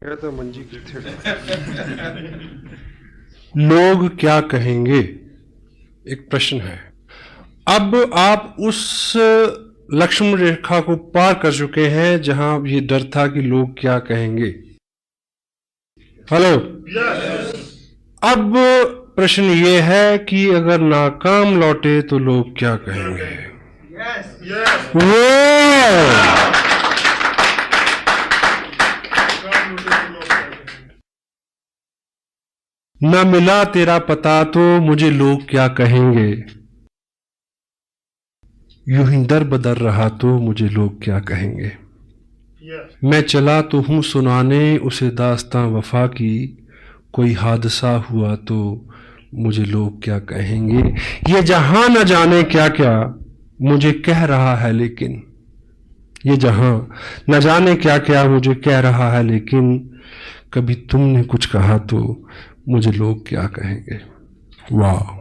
तो मंजी की थे। लोग क्या कहेंगे, एक प्रश्न है। अब आप उस लक्ष्मण रेखा को पार कर चुके हैं जहां ये डर था कि लोग क्या कहेंगे। हेलो। अब प्रश्न ये है कि अगर नाकाम लौटे तो लोग क्या कहेंगे। न मिला तेरा पता तो मुझे लोग क्या कहेंगे। यूं ही दर बदर रहा तो मुझे लोग क्या कहेंगे। मैं चला तो हूं सुनाने उसे दास्तां वफा की, कोई हादसा हुआ तो मुझे लोग क्या कहेंगे। ये जहां न जाने क्या क्या मुझे कह रहा है, लेकिन ये जहां न जाने क्या क्या मुझे कह रहा है, लेकिन कभी तुमने कुछ कहा तो मुझे लोग क्या कहेंगे। वाह।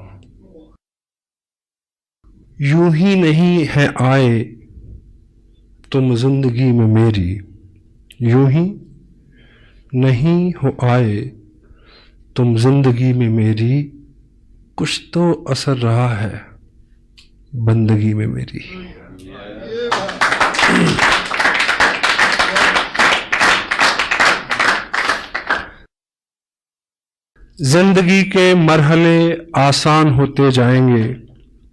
यूं ही नहीं है आए तुम जिंदगी में मेरी, यूं ही नहीं हो आए तुम जिंदगी में मेरी, कुछ तो असर रहा है बंदगी में मेरी। जिंदगी के मरहले आसान होते जाएंगे,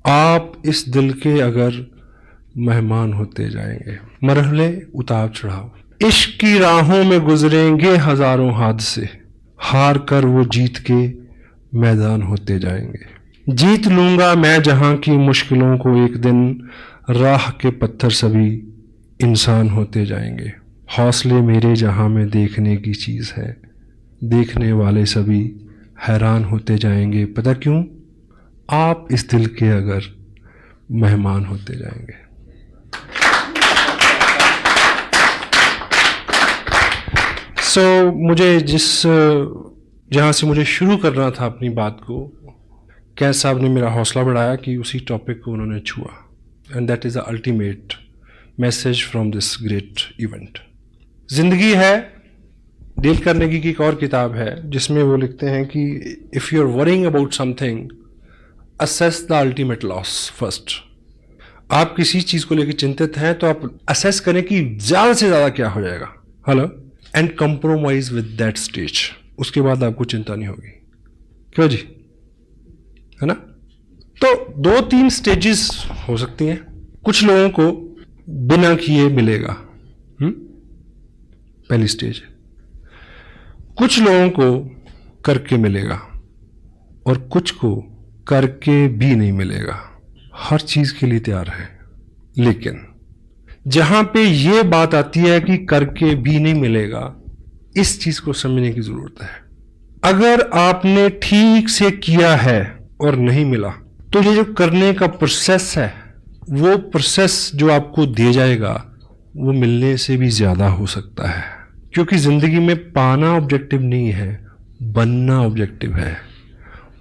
आप इस दिल के अगर मेहमान होते जाएंगे। मरहले उतार चढ़ाव इश्क की राहों में गुजरेंगे हजारों हादसे, हार कर वो जीत के मैदान होते जाएंगे। जीत लूंगा मैं जहां की मुश्किलों को एक दिन, राह के पत्थर सभी इंसान होते जाएंगे। हौसले मेरे जहां में देखने की चीज है, देखने वाले सभी हैरान होते जाएंगे। पता क्यों? आप इस दिल के अगर मेहमान होते जाएंगे। मुझे जहां से मुझे शुरू करना था अपनी बात को, कैद साहब ने मेरा हौसला बढ़ाया कि उसी टॉपिक को उन्होंने छुआ, and that is the ultimate message from this great event. जिंदगी है, डेल कार्नेगी की एक और किताब है जिसमें वो लिखते हैं कि if you are worrying about something, assess the ultimate loss first. आप किसी चीज को लेकर चिंतित हैं तो आप असेस करें कि ज्यादा से ज्यादा क्या हो जाएगा। Hello. And compromise with that stage, उसके बाद आपको चिंता नहीं होगी। क्यों जी, है ना? तो 2-3 स्टेजेस हो सकती हैं। कुछ लोगों को बिना किए मिलेगा, पहली स्टेज। कुछ लोगों को करके मिलेगा और कुछ को करके भी नहीं मिलेगा। हर चीज के लिए तैयार है, लेकिन जहां पे ये बात आती है कि करके भी नहीं मिलेगा, इस चीज को समझने की जरूरत है। अगर आपने ठीक से किया है और नहीं मिला, तो ये जो करने का प्रोसेस है, वो प्रोसेस जो आपको दिया जाएगा वो मिलने से भी ज्यादा हो सकता है। क्योंकि जिंदगी में पाना ऑब्जेक्टिव नहीं है, बनना ऑब्जेक्टिव है।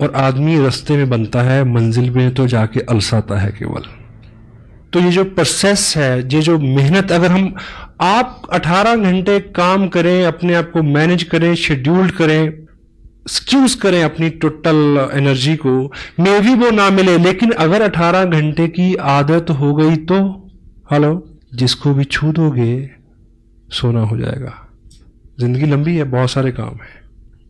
और आदमी रास्ते में बनता है, मंजिल में तो जाके अलसाता है केवल। तो ये जो प्रोसेस है, ये जो मेहनत, अगर आप 18 घंटे काम करें, अपने आप को मैनेज करें, शेड्यूल्ड करें, स्क्यूज करें अपनी टोटल एनर्जी को, मे भी वो ना मिले, लेकिन अगर 18 घंटे की आदत हो गई तो हेलो, जिसको भी छू दोगे सोना हो जाएगा। जिंदगी लंबी है, बहुत सारे काम है।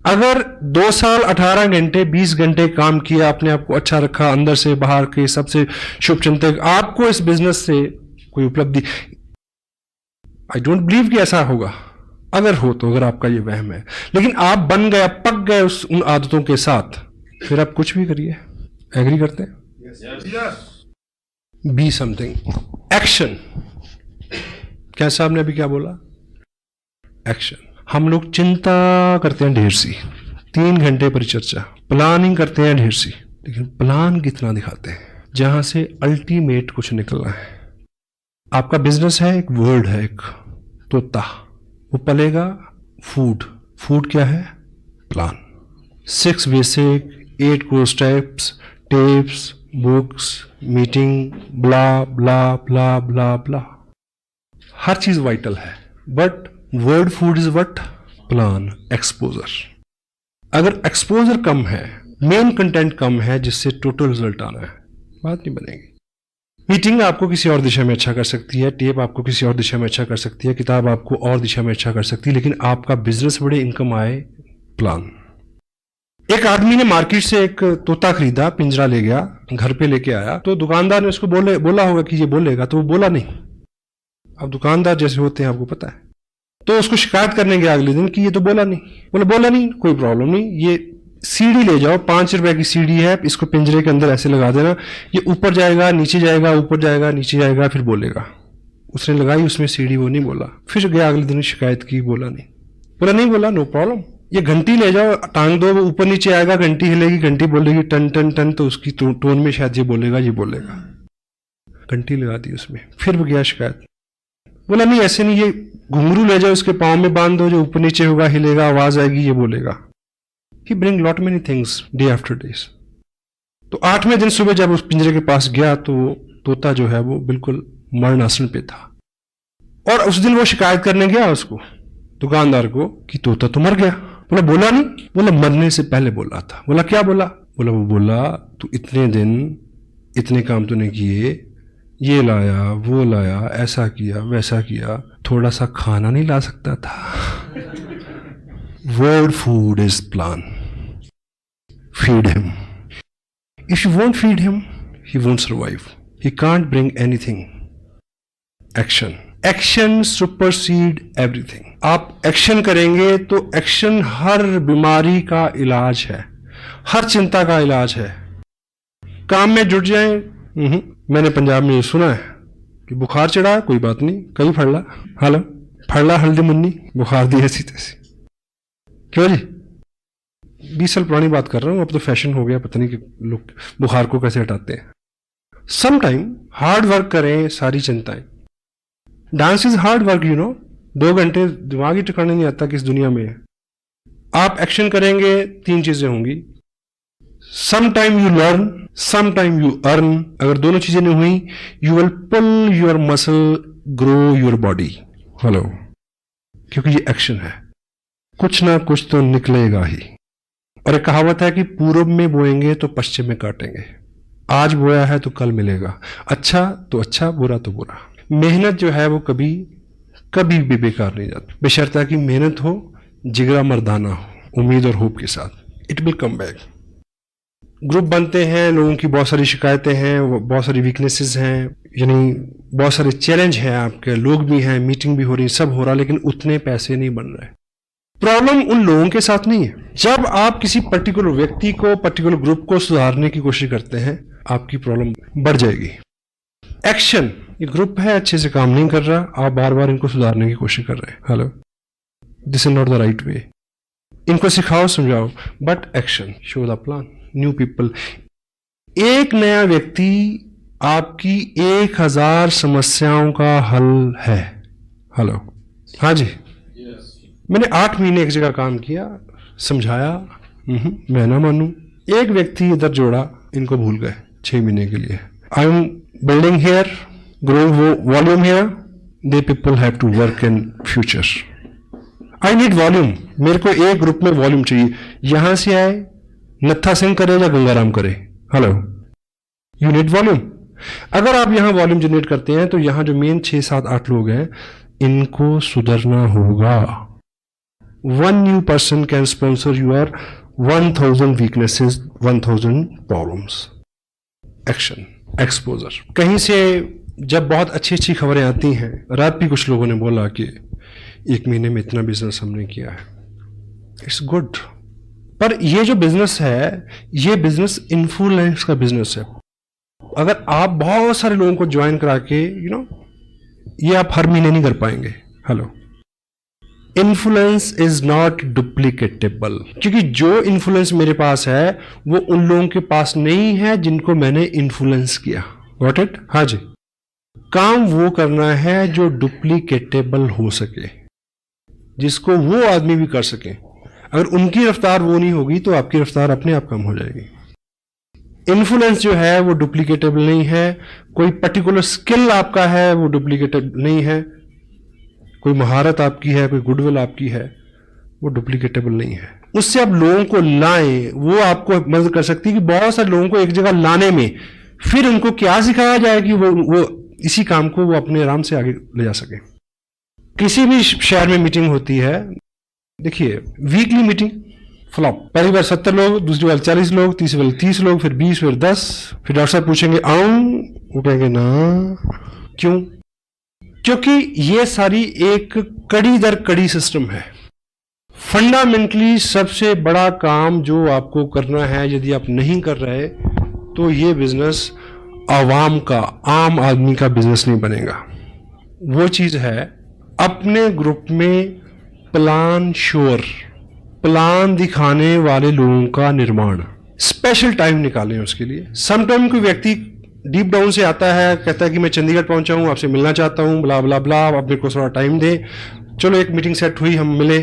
अगर 2 साल 18 घंटे 20 घंटे काम किया, अपने आप को अच्छा रखा, अंदर से बाहर के सबसे शुभ चिंतक, आपको इस बिजनेस से कोई उपलब्धि, आई डोंट बिलीव कि ऐसा होगा। अगर हो तो, अगर आपका ये वहम है, लेकिन आप बन गए, पक गए उन आदतों के साथ, फिर आप कुछ भी करिए। एग्री करते हैं? Be something, action. क्या साहब ने अभी क्या बोला? एक्शन। हम लोग चिंता करते हैं ढेर सी, 3 घंटे परिचर्चा, प्लानिंग करते हैं ढेर सी, लेकिन प्लान कितना दिखाते हैं जहां से अल्टीमेट कुछ निकलना है। आपका बिजनेस है, एक वर्ड है, एक तोता, वो पलेगा फूड। फूड क्या है? Plan. 6 basic, 8 core steps, tips, books, meeting, blah blah blah blah blah. हर चीज वाइटल है, but word food is what? Plan exposure. अगर एक्सपोजर कम है, मेन कंटेंट कम है, जिससे टोटल रिजल्ट आना है, बात नहीं बनेगी। मीटिंग आपको किसी और दिशा में अच्छा कर सकती है, टेप आपको किसी और दिशा में अच्छा कर सकती है, किताब आपको और दिशा में अच्छा कर सकती है, लेकिन आपका बिजनेस बड़े, इनकम आए, प्लान। एक आदमी ने मार्केट से एक तोता खरीदा, पिंजरा ले गया, घर पे लेके आया, तो दुकानदार ने उसको बोला होगा कि ये बोलेगा, तो वो बोला नहीं। अब दुकानदार जैसे होते हैं आपको पता है, तो उसको शिकायत करने गया अगले दिन कि ये तो बोला नहीं। बोला नहीं, कोई प्रॉब्लम नहीं, ये सीढ़ी ले जाओ, 5 रुपए की सीढ़ी है, इसको पिंजरे के अंदर ऐसे लगा देना, ये ऊपर जाएगा, नीचे जाएगा, ऊपर जाएगा, नीचे जाएगा, फिर बोलेगा। उसने लगाई उसमें सीढ़ी, वो नहीं बोला। फिर गया अगले दिन, शिकायत की, बोला नहीं बोला, नो प्रॉब्लम। ये घंटी ले जाओ, टांग दो, वो ऊपर नीचे आएगा, घंटी हिलेगी, घंटी बोलेगी टन टन टन, तो उसकी टोन में शायद ये बोलेगा। घंटी लगा दी उसमें, फिर वो गया शिकायत, बोला नहीं ऐसे नहीं, ये घुंघरू ले जाओ, उसके पाँव में बांध दो, जो ऊपर नीचे होगा, हिलेगा, आवाज आएगी, ये बोलेगा। He bring lot many things day after days। तो 8वें दिन सुबह जब उस पिंजरे के पास गया तो तोता जो है वो बिल्कुल मरणासन पे था। और उस दिन वो शिकायत करने गया उसको, दुकानदार को, कि तोता तो मर गया। बोला नहीं, बोला मरने से पहले बोला था। बोला क्या बोला? वो बोला तू इतने दिन इतने काम तूने किए, ये लाया, वो लाया, ऐसा किया, वैसा किया, थोड़ा सा खाना नहीं ला सकता था? Word food is plan. Feed him. If you won't feed him, he won't survive. He can't bring anything. Action. Action supersede everything. आप एक्शन करेंगे तो एक्शन हर बीमारी का इलाज है, हर चिंता का इलाज है। काम में जुट जाएं। मैंने पंजाब में ये सुना है कि बुखार चढ़ा, कोई बात नहीं, कई फड़ला हल्दी मुन्नी, बुखार दी ऐसी तैसी। क्यों जी? 20 साल पुरानी बात कर रहा हूं, अब तो फैशन हो गया, पता नहीं कि लोग बुखार को कैसे हटाते हैं। सम टाइम हार्ड वर्क करें, सारी चिंताएं। डांस इज हार्ड वर्क, 2 घंटे दिमाग ही ठिकाने नहीं आता किस दुनिया में है। आप एक्शन करेंगे, 3 चीजें होंगी। Some time you learn, some time you earn. अगर दोनों चीजें नहीं हुई, you will pull your muscle, grow your body. Hello, क्योंकि ये एक्शन है, कुछ ना कुछ तो निकलेगा ही। और एक कहावत है कि पूर्व में बोएंगे तो पश्चिम में काटेंगे। आज बोया है तो कल मिलेगा, अच्छा तो अच्छा, बुरा तो बुरा। मेहनत जो है वो कभी भी बेकार नहीं जाती, बशर्ते कि मेहनत हो, जिगरा मर्दाना हो, उम्मीद और होप के साथ। It will come back. Group बनते हैं, लोगों की बहुत सारी शिकायतें हैं, बहुत सारी वीकनेसेस हैं, यानी बहुत सारे चैलेंज हैं, आपके लोग भी हैं, मीटिंग भी हो रही, सब हो रहा, लेकिन उतने पैसे नहीं बन रहे। प्रॉब्लम उन लोगों के साथ नहीं है। जब आप किसी पर्टिकुलर व्यक्ति को, पर्टिकुलर ग्रुप को सुधारने की कोशिश करते हैं, आपकी प्रॉब्लम बढ़ जाएगी। एक्शन, ये ग्रुप है, अच्छे से काम नहीं कर रहा, आप बार बार इनको सुधारने की कोशिश कर रहे हैं। Hello, this is not the right way. इनको सिखाओ, समझाओ, but action, show the plan. New people, एक नया व्यक्ति आपकी 1000 समस्याओं का हल है। हेलो, हाँ जी, मैंने 8 महीने एक जगह काम किया, समझाया, मैं ना मानूं। एक व्यक्ति इधर जोड़ा, इनको भूल गए 6 महीने के लिए। I am building here, growing volume here, they people have to work in future. I need volume, मेरे को एक ग्रुप में वॉल्यूम चाहिए। यहां से आए, नत्था सिंह करे या गंगाराम करे, हेलो, यू नीड वॉल्यूम। अगर आप यहां वॉल्यूम जनरेट करते हैं तो यहां जो मेन 6, 7, 8 लोग हैं, इनको सुधरना होगा। 1 new person can sponsor your 1000 weaknesses, 1000 problems. Action, exposure. कहीं से जब बहुत अच्छी अच्छी खबरें आती हैं, रात भी कुछ लोगों ने बोला कि 1 महीने में इतना बिजनेस हमने किया है, इट्स गुड। पर ये जो बिजनेस है, ये बिजनेस इन्फ्लुएंस का बिजनेस है। अगर आप बहुत सारे लोगों को ज्वाइन करा के, ये आप हर महीने नहीं कर पाएंगे। हेलो, इन्फ्लुएंस इज नॉट डुप्लीकेटेबल, क्योंकि जो इन्फ्लुएंस मेरे पास है वो उन लोगों के पास नहीं है जिनको मैंने इन्फ्लुएंस किया। Got it? हाँ जी। काम वो करना है जो डुप्लीकेटेबल हो सके, जिसको वो आदमी भी कर सके। अगर उनकी रफ्तार वो नहीं होगी तो आपकी रफ्तार अपने आप कम हो जाएगी। इन्फ्लुएंस जो है वो डुप्लीकेटेबल नहीं है। कोई पर्टिकुलर स्किल आपका है वो डुप्लीकेटेबल नहीं है। कोई महारत आपकी है, कोई गुडविल आपकी है, वो डुप्लीकेटेबल नहीं है। उससे आप लोगों को लाएं, वो आपको मदद कर सकती है कि बहुत सारे लोगों को एक जगह लाने में फिर उनको क्या सिखाया जाए कि वो इसी काम को वो अपने आराम से आगे ले जा सके। किसी भी शहर में मीटिंग होती है, देखिए वीकली मीटिंग फ्लॉप, पहली बार 70 लोग, दूसरी बार 40 लोग, तीसरी बार 30 लोग, फिर 20, फिर 10, फिर डॉक्टर साहब पूछेंगे आऊं, वो कहेंगे ना। क्यों? क्योंकि ये सारी एक कड़ी दर कड़ी सिस्टम है। फंडामेंटली सबसे बड़ा काम जो आपको करना है, यदि आप नहीं कर रहे तो ये बिजनेस आवाम का, आम आदमी का बिजनेस नहीं बनेगा। वो चीज है अपने ग्रुप में प्लान श्योर, प्लान दिखाने वाले लोगों का निर्माण। स्पेशल टाइम निकालें उसके लिए। सम टाइम कोई व्यक्ति डीप डाउन से आता है, कहता है कि मैं चंडीगढ़ पहुंचा हूं, आपसे मिलना चाहता हूं, ब्ला ब्ला ब्ला, आप मेरे को थोड़ा टाइम दे। चलो एक मीटिंग सेट हुई, हम मिले,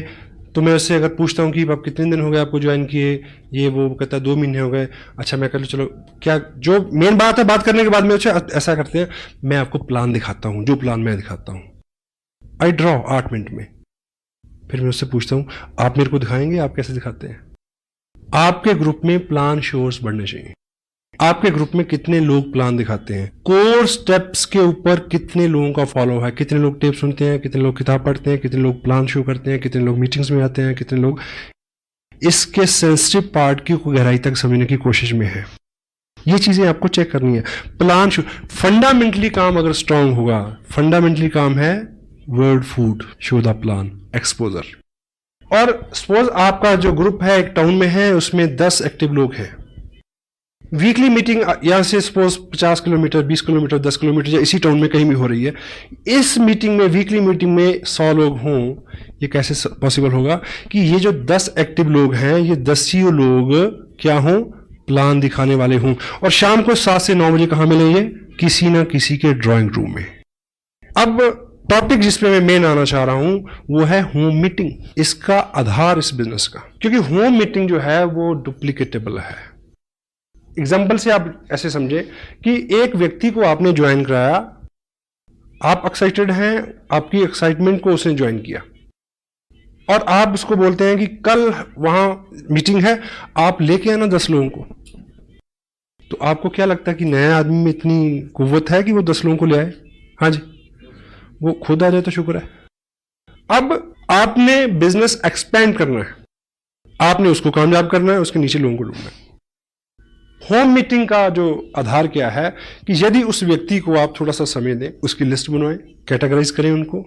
तो मैं उससे अगर पूछता हूं कि आप कितने दिन हो गए आपको ज्वाइन किए, ये वो कहता है 2 महीने हो गए। अच्छा मैं कर लो, चलो क्या जो मेन बात है, बात करने के बाद में ऐसा करते हैं, मैं आपको प्लान दिखाता हूं, जो प्लान मैं दिखाता हूं आई ड्रॉ 8 मिनट में। फिर मैं उससे पूछता हूं आप मेरे को दिखाएंगे, आप कैसे दिखाते हैं। आपके ग्रुप में प्लान शोर्स बढ़ने चाहिए। आपके ग्रुप में कितने लोग प्लान दिखाते हैं, कोर स्टेप्स के ऊपर कितने लोगों का फॉलो है, कितने लोग टेप सुनते हैं, कितने लोग किताब पढ़ते हैं, कितने लोग प्लान शो करते हैं, कितने लोग मीटिंग्स में आते हैं, कितने लोग इसके सेंसिटिव पार्ट की गहराई तक समझने की कोशिश में है। ये चीजें आपको चेक करनी है। प्लान शो फंडामेंटली काम अगर स्ट्रांग होगा, फंडामेंटली काम है word food, show the plan, exposure. और सपोज आपका जो ग्रुप है एक टाउन में है, उसमें 10 एक्टिव लोग हैं। वीकली मीटिंग यहां से सपोज 50 किलोमीटर, 20 किलोमीटर, 10 किलोमीटर या इसी टाउन में कहीं भी हो रही है। इस मीटिंग में, वीकली मीटिंग में 100 लोग हों, ये कैसे पॉसिबल होगा कि ये जो 10 एक्टिव लोग हैं, ये 10 ही लोग क्या हों, प्लान दिखाने वाले हों। और शाम को 7 से 9 बजे कहां मिलेंगे, किसी ना किसी के ड्राइंग रूम में। अब टॉपिक जिस पे मैं मेन आना चाह रहा हूं वो है होम मीटिंग। इसका आधार इस बिजनेस का, क्योंकि होम मीटिंग जो है वो डुप्लीकेटेबल है। एग्जाम्पल से आप ऐसे समझे कि एक व्यक्ति को आपने ज्वाइन कराया, आप एक्साइटेड हैं, आपकी एक्साइटमेंट को उसने ज्वाइन किया, और आप उसको बोलते हैं कि कल वहां मीटिंग है, आप लेके आना 10 लोगों को। तो आपको क्या लगता है कि नए आदमी में इतनी कुव्वत है कि वो 10 लोगों को ले आए? हाँ जी, वो खुद आ जाए तो शुक्र है। अब आपने बिजनेस एक्सपेंड करना है, आपने उसको कामयाब करना है, उसके नीचे लोगों को ढूंढना है। होम मीटिंग का जो आधार क्या है कि यदि उस व्यक्ति को आप थोड़ा सा समय दें, उसकी लिस्ट बनवाएं, कैटेगराइज करें उनको,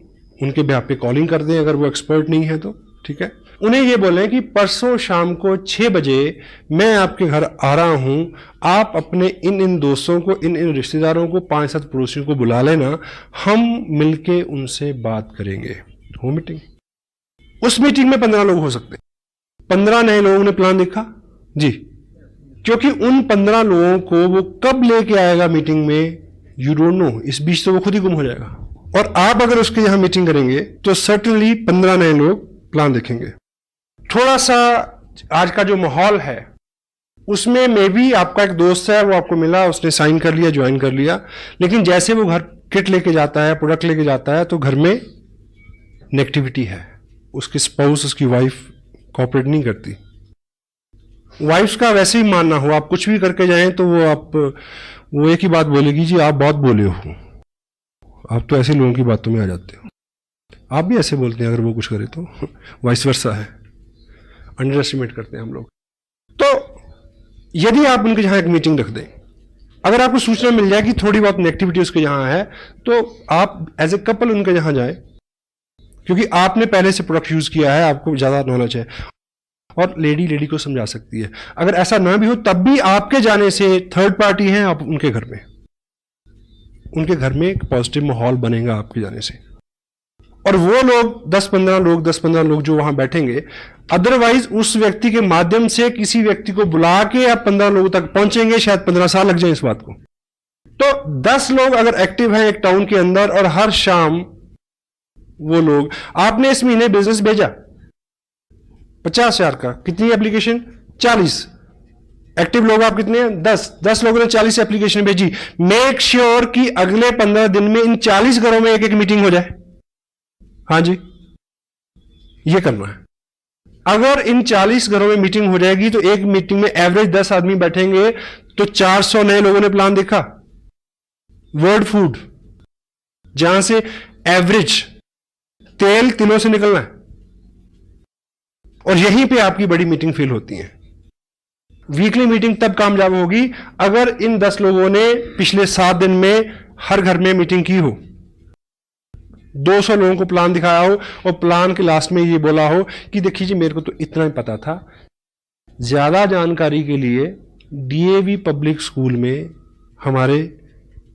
उनके बेहाफ पे कॉलिंग कर दें अगर वो एक्सपर्ट नहीं है तो, ठीक है। उन्हें ये बोलें कि परसों शाम को 6 बजे मैं आपके घर आ रहा हूं, आप अपने इन दोस्तों को, इन रिश्तेदारों को, 5-7 पड़ोसियों को बुला लेना, हम मिलके उनसे बात करेंगे। Home meeting. उस मीटिंग में 15 लोग हो सकते हैं। 15 नए लोगों ने प्लान देखा जी, क्योंकि उन 15 लोगों को वो कब लेके आएगा मीटिंग में, यू डोंट नो। इस बीच तो वो खुद ही गुम हो जाएगा। और आप अगर उसके यहां मीटिंग करेंगे तो सर्टनली 15 नए लोग प्लान देखेंगे। थोड़ा सा आज का जो माहौल है उसमें मे भी आपका एक दोस्त है, वो आपको मिला, उसने साइन कर लिया, ज्वाइन कर लिया, लेकिन जैसे वो घर किट लेके जाता है, प्रोडक्ट लेके जाता है, तो घर में नेगेटिविटी है। उसकी स्पाउस, उसकी वाइफ कोऑपरेट नहीं करती। वाइफ्स का वैसे ही मानना हो, आप कुछ भी करके जाएं तो वो एक ही बात बोलेगी, जी आप बहुत बोले हो, आप तो ऐसे लोगों की बातों में आ जाते हो। आप भी ऐसे बोलते हैं अगर वो कुछ करे तो, वाइस वर्सा है, अंडर एस्टिमेट करते हैं हम लोग। तो यदि आप उनके यहां एक मीटिंग रख दें, अगर आपको सूचना मिल जाए कि थोड़ी बहुत नेगेटिविटी उसके यहां है, तो आप एज ए कपल उनके यहां जाए, क्योंकि आपने पहले से प्रोडक्ट यूज किया है, आपको ज्यादा नॉलेज है, और लेडी को समझा सकती है। अगर ऐसा ना भी हो तब भी आपके जाने से थर्ड पार्टी है, आप उनके घर में एक पॉजिटिव माहौल बनेगा आपके जाने से। और वो लोग 10-15 लोग जो वहां बैठेंगे, अदरवाइज उस व्यक्ति के माध्यम से किसी व्यक्ति को बुला के आप 15 लोगों तक पहुंचेंगे, शायद 15 साल लग जाए इस बात को। तो 10 लोग अगर एक्टिव हैं एक टाउन के अंदर, और हर शाम वो लोग, आपने इस महीने बिजनेस भेजा 50,000 का, कितनी एप्लीकेशन? 40। एक्टिव लोग आप कितने हैं? 10 लोगों ने 40 एप्लीकेशन भेजी। मेक श्योर कि अगले 15 दिन में इन 40 घरों में एक मीटिंग हो जाए। हाँ जी, ये करना है। अगर इन 40 घरों में मीटिंग हो जाएगी तो एक मीटिंग में एवरेज 10 आदमी बैठेंगे तो 400 नए लोगों ने प्लान देखा। वर्ल्ड फूड, जहां से एवरेज तेल तिलों से निकलना है, और यहीं पे आपकी बड़ी मीटिंग फेल होती है। वीकली मीटिंग तब कामयाब होगी अगर इन 10 लोगों ने पिछले 7 दिन में हर घर में मीटिंग की हो, 200 लोगों को प्लान दिखाया हो और प्लान के लास्ट में ये बोला हो कि देखिए जी मेरे को तो इतना ही पता था। ज्यादा जानकारी के लिए डीएवी पब्लिक स्कूल में हमारे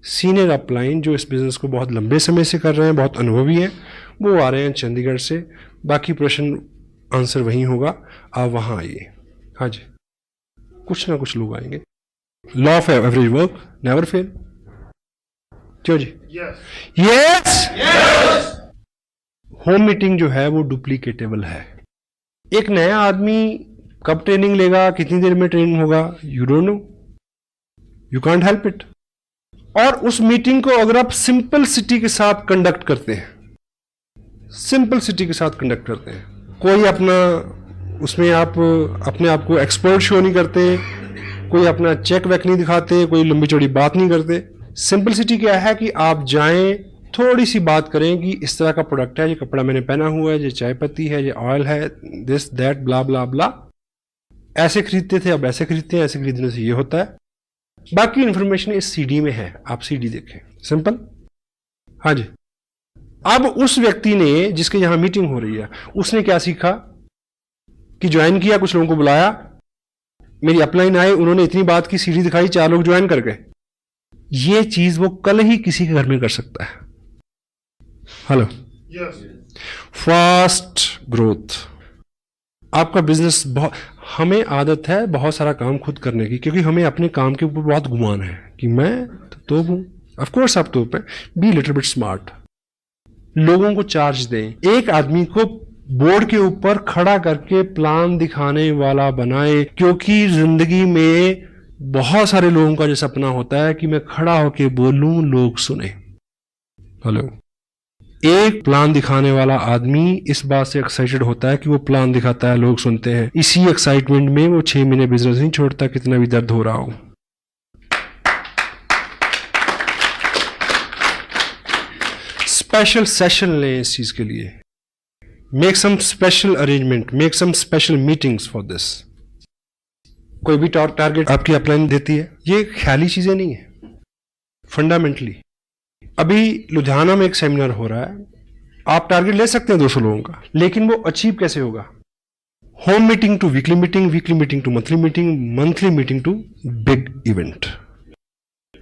सीनियर अपलाइन जो इस बिजनेस को बहुत लंबे समय से कर रहे हैं, बहुत अनुभवी हैं, वो आ रहे हैं चंडीगढ़ से। बाकी प्रश्न आंसर वहीं होगा, आप वहां आइए। हाँ जी, कुछ ना कुछ लोग आएंगे। Law of average work never fail. क्यों जी? यस। होम मीटिंग जो है वो डुप्लीकेटेबल है। एक नया आदमी कब ट्रेनिंग लेगा, कितनी देर में ट्रेनिंग होगा, you don't know, you can't help it. और उस मीटिंग को अगर आप सिंपलिसिटी के साथ कंडक्ट करते हैं, सिंपलिसिटी के साथ कंडक्ट करते हैं, कोई अपना उसमें आप अपने आप को एक्सपर्ट शो नहीं करते, कोई अपना चेक वेक नहीं दिखाते, कोई लंबी चौड़ी बात नहीं करते। सिंपलिसिटी क्या है कि आप जाएं, थोड़ी सी बात करें कि इस तरह का प्रोडक्ट है, ये कपड़ा मैंने पहना हुआ है, ये चाय पत्ती है, ये ऑयल है, दिस दैट ब्ला ब्ला ब्ला, ऐसे खरीदते थे अब ऐसे खरीदते हैं, ऐसे खरीदने से ये होता है। बाकी इंफॉर्मेशन इस सीडी में है, आप सीडी देखें, सिंपल। हाँ जी। अब उस व्यक्ति ने जिसके यहां मीटिंग हो रही है, उसने क्या सीखा कि ज्वाइन किया, कुछ लोगों को बुलाया, मेरी अपलाइन आए, उन्होंने इतनी बात की, सीडी दिखाई, 4 लोग ज्वाइन कर गए। ये चीज वो कल ही किसी के घर में कर सकता है। Hello, fast growth. आपका बिजनेस बहुत, हमें आदत है बहुत सारा काम खुद करने की, क्योंकि हमें अपने काम के ऊपर बहुत गुमान है कि मैं तो हूं। ऑफ कोर्स आप तो पे बी लिटिल बिट स्मार्ट, लोगों को चार्ज दें। एक आदमी को बोर्ड के ऊपर खड़ा करके प्लान दिखाने वाला बनाए, क्योंकि जिंदगी में बहुत सारे लोगों का जो सपना होता है कि मैं खड़ा होके बोलूं, लोग सुने। हेलो, एक प्लान दिखाने वाला आदमी इस बात से एक्साइटेड होता है कि वो प्लान दिखाता है, लोग सुनते हैं, इसी एक्साइटमेंट में वो 6 महीने बिजनेस नहीं छोड़ता, कितना भी दर्द हो रहा हो। स्पेशल सेशन लें इस चीज के लिए, make some special arrangement, make some special meetings for this. कोई भी टारगेट आपकी अपलाइन देती है, ये ख्याली चीजें नहीं है, फंडामेंटली। अभी लुधियाना में एक सेमिनार हो रहा है, आप टारगेट ले सकते हैं 200 लोगों का, लेकिन वो अचीव कैसे होगा? Home meeting to weekly meeting, weekly meeting to monthly meeting, monthly meeting to big event.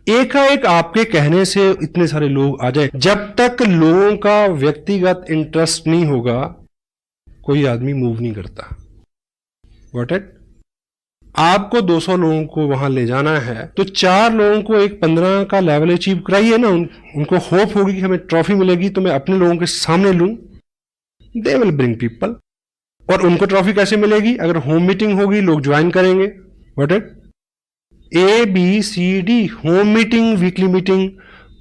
एकाएक आपके कहने से इतने सारे लोग आ जाए, जब तक लोगों का व्यक्तिगत इंटरेस्ट नहीं होगा कोई आदमी मूव नहीं करता। Got it? आपको 200 लोगों को वहां ले जाना है तो 4 लोगों को एक 15 का लेवल अचीव कराइए ना। उनको होप होगी कि हमें ट्रॉफी मिलेगी तो मैं अपने लोगों के सामने लूं, दे विल ब्रिंग पीपल। और उनको ट्रॉफी कैसे मिलेगी? अगर होम मीटिंग होगी, लोग ज्वाइन करेंगे। What it? ABCD, home meeting, weekly meeting,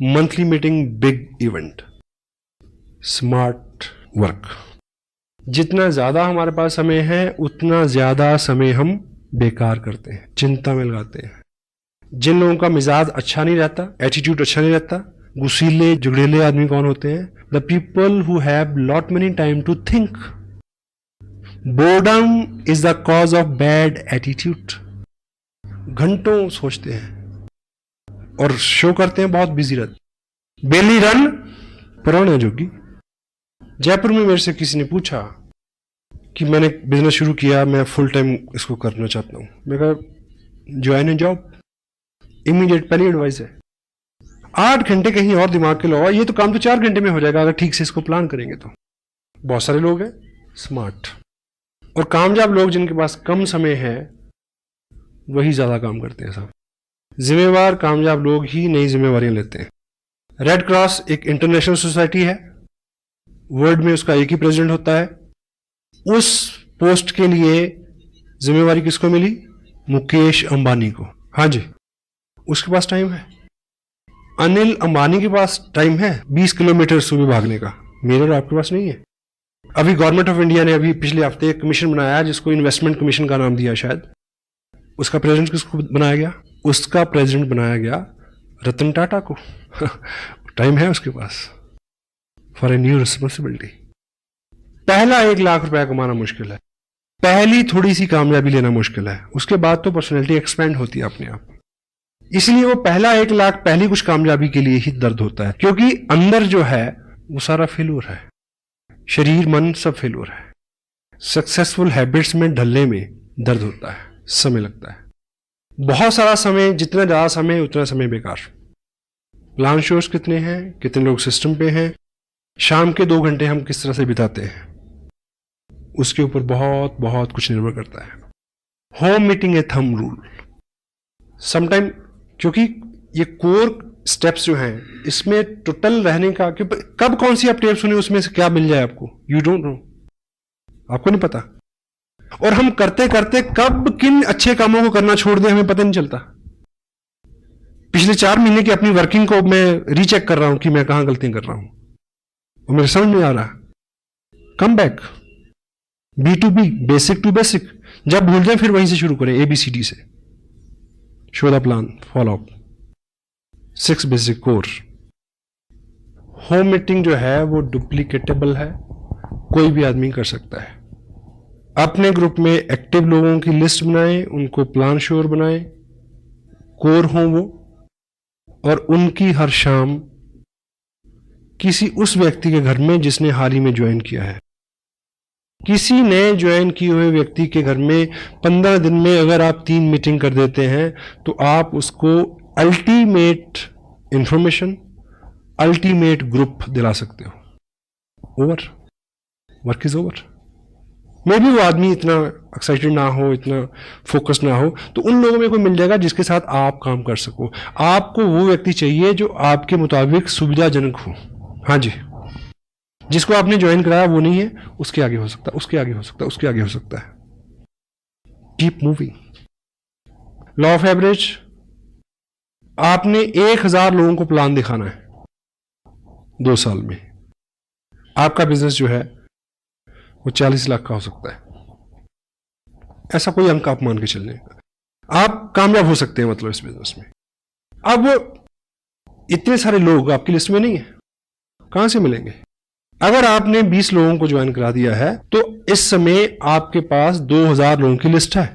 monthly meeting, big event. Smart work. जितना ज्यादा हमारे पास समय है उतना ज्यादा समय हम बेकार करते हैं, चिंता में लगाते हैं। जिन लोगों का मिजाज अच्छा नहीं रहता, एटीट्यूड अच्छा नहीं रहता, गुस्सीले जुगड़ेले आदमी कौन होते हैं? The people who have lot many time to think. Boredom is the cause of bad attitude. घंटों सोचते हैं और शो करते हैं बहुत बिजी रहते। बेली रन पुराना जोगी। जयपुर में मेरे से किसी ने पूछा कि मैंने बिजनेस शुरू किया, मैं फुल टाइम इसको करना चाहता हूं। मैं कहा ज्वाइन ए जॉब, इमीडिएट पहली एडवाइस है। 8 घंटे कहीं और दिमाग के लगाओ, ये तो काम तो 4 घंटे में हो जाएगा अगर ठीक से इसको प्लान करेंगे तो। बहुत सारे लोग हैं स्मार्ट और कामयाब लोग जिनके पास कम समय है वही ज्यादा काम करते हैं साहब। जिम्मेवार कामयाब लोग ही नई जिम्मेवारियां लेते हैं। रेड क्रॉस एक इंटरनेशनल सोसाइटी है, वर्ल्ड में उसका एक ही प्रेसिडेंट होता है। उस पोस्ट के लिए जिम्मेवारी किसको मिली? मुकेश अंबानी को। हाँ जी, उसके पास टाइम है। अनिल अंबानी के पास टाइम है 20 किलोमीटर सुबह भागने का, मेरे और आपके पास नहीं है। अभी गवर्नमेंट ऑफ इंडिया ने अभी पिछले हफ्ते एक कमीशन बनाया जिसको इन्वेस्टमेंट कमीशन का नाम दिया शायद। उसका प्रेसिडेंट किसको बनाया गया? उसका प्रेसिडेंट बनाया गया रतन टाटा को। टाइम है उसके पास फॉर ए न्यू रिस्पॉन्सिबिलिटी। पहला 1 लाख रुपया कमाना मुश्किल है, पहली थोड़ी सी कामयाबी लेना मुश्किल है, उसके बाद तो पर्सनैलिटी एक्सपेंड होती है अपने आप। इसलिए वो पहला 1 लाख पहली कुछ कामयाबी के लिए ही दर्द होता है, क्योंकि अंदर जो है वो सारा फेल्योर है, शरीर मन सब फेल्योर है। सक्सेसफुल हैबिट्स में ढलने में दर्द होता है, समय लगता है, बहुत सारा समय, जितना ज्यादा समय उतना समय बेकार। प्लान शोज कितने हैं, कितने लोग सिस्टम पे हैं, शाम के 2 घंटे हम किस तरह से बिताते हैं, उसके ऊपर बहुत बहुत कुछ निर्भर करता है। होम मीटिंग ए थंब रूल समटाइम, क्योंकि ये कोर स्टेप्स जो हैं इसमें टोटल रहने का, कि कब कौन सी आप टेप सुनी उसमें से क्या मिल जाए आपको, यू डोंट नो, आपको नहीं पता। और हम करते करते कब किन अच्छे कामों को करना छोड़ दें हमें पता नहीं चलता। पिछले 4 महीने की अपनी वर्किंग को मैं रीचेक कर रहा हूं कि मैं कहां गलतियां कर रहा हूं और मेरे समझ नहीं आ रहा। Come back, B2B, basic to basic. जब भूल जाए फिर वहीं से शुरू करें, ABCD से। Show the plan, follow up, 6 basic core. Home meeting जो है वो डुप्लीकेटेबल है, कोई भी आदमी कर सकता है। अपने ग्रुप में एक्टिव लोगों की लिस्ट बनाएं, उनको प्लान श्योर बनाएं, कोर हों वो, और उनकी हर शाम किसी उस व्यक्ति के घर में जिसने हाल ही में ज्वाइन किया है, किसी नए ज्वाइन किए हुए व्यक्ति के घर में 15 दिन में अगर आप 3 मीटिंग कर देते हैं तो आप उसको अल्टीमेट इंफॉर्मेशन, अल्टीमेट ग्रुप दिला सकते हो। Over, work is over. मे भी वो आदमी इतना एक्साइटेड ना हो, इतना फोकस ना हो, तो उन लोगों में कोई मिल जाएगा जिसके साथ आप काम कर सको। आपको वो व्यक्ति चाहिए जो आपके मुताबिक सुविधाजनक हो। हाँ जी, जिसको आपने ज्वाइन कराया वो नहीं है, उसके आगे हो सकता है, उसके आगे हो सकता है, उसके आगे हो सकता है। Keep moving. Law of average, आपने 1000 लोगों को प्लान दिखाना है 2 साल में। आपका बिजनेस जो है वो 40 लाख का हो सकता है, ऐसा कोई अंक आप मान के चलने, आप कामयाब हो सकते हैं मतलब इस बिजनेस में। अब इतने सारे लोग आपकी लिस्ट में नहीं है, कहां से मिलेंगे? अगर आपने 20 लोगों को ज्वाइन करा दिया है तो इस समय आपके पास 2000 लोगों की लिस्ट है।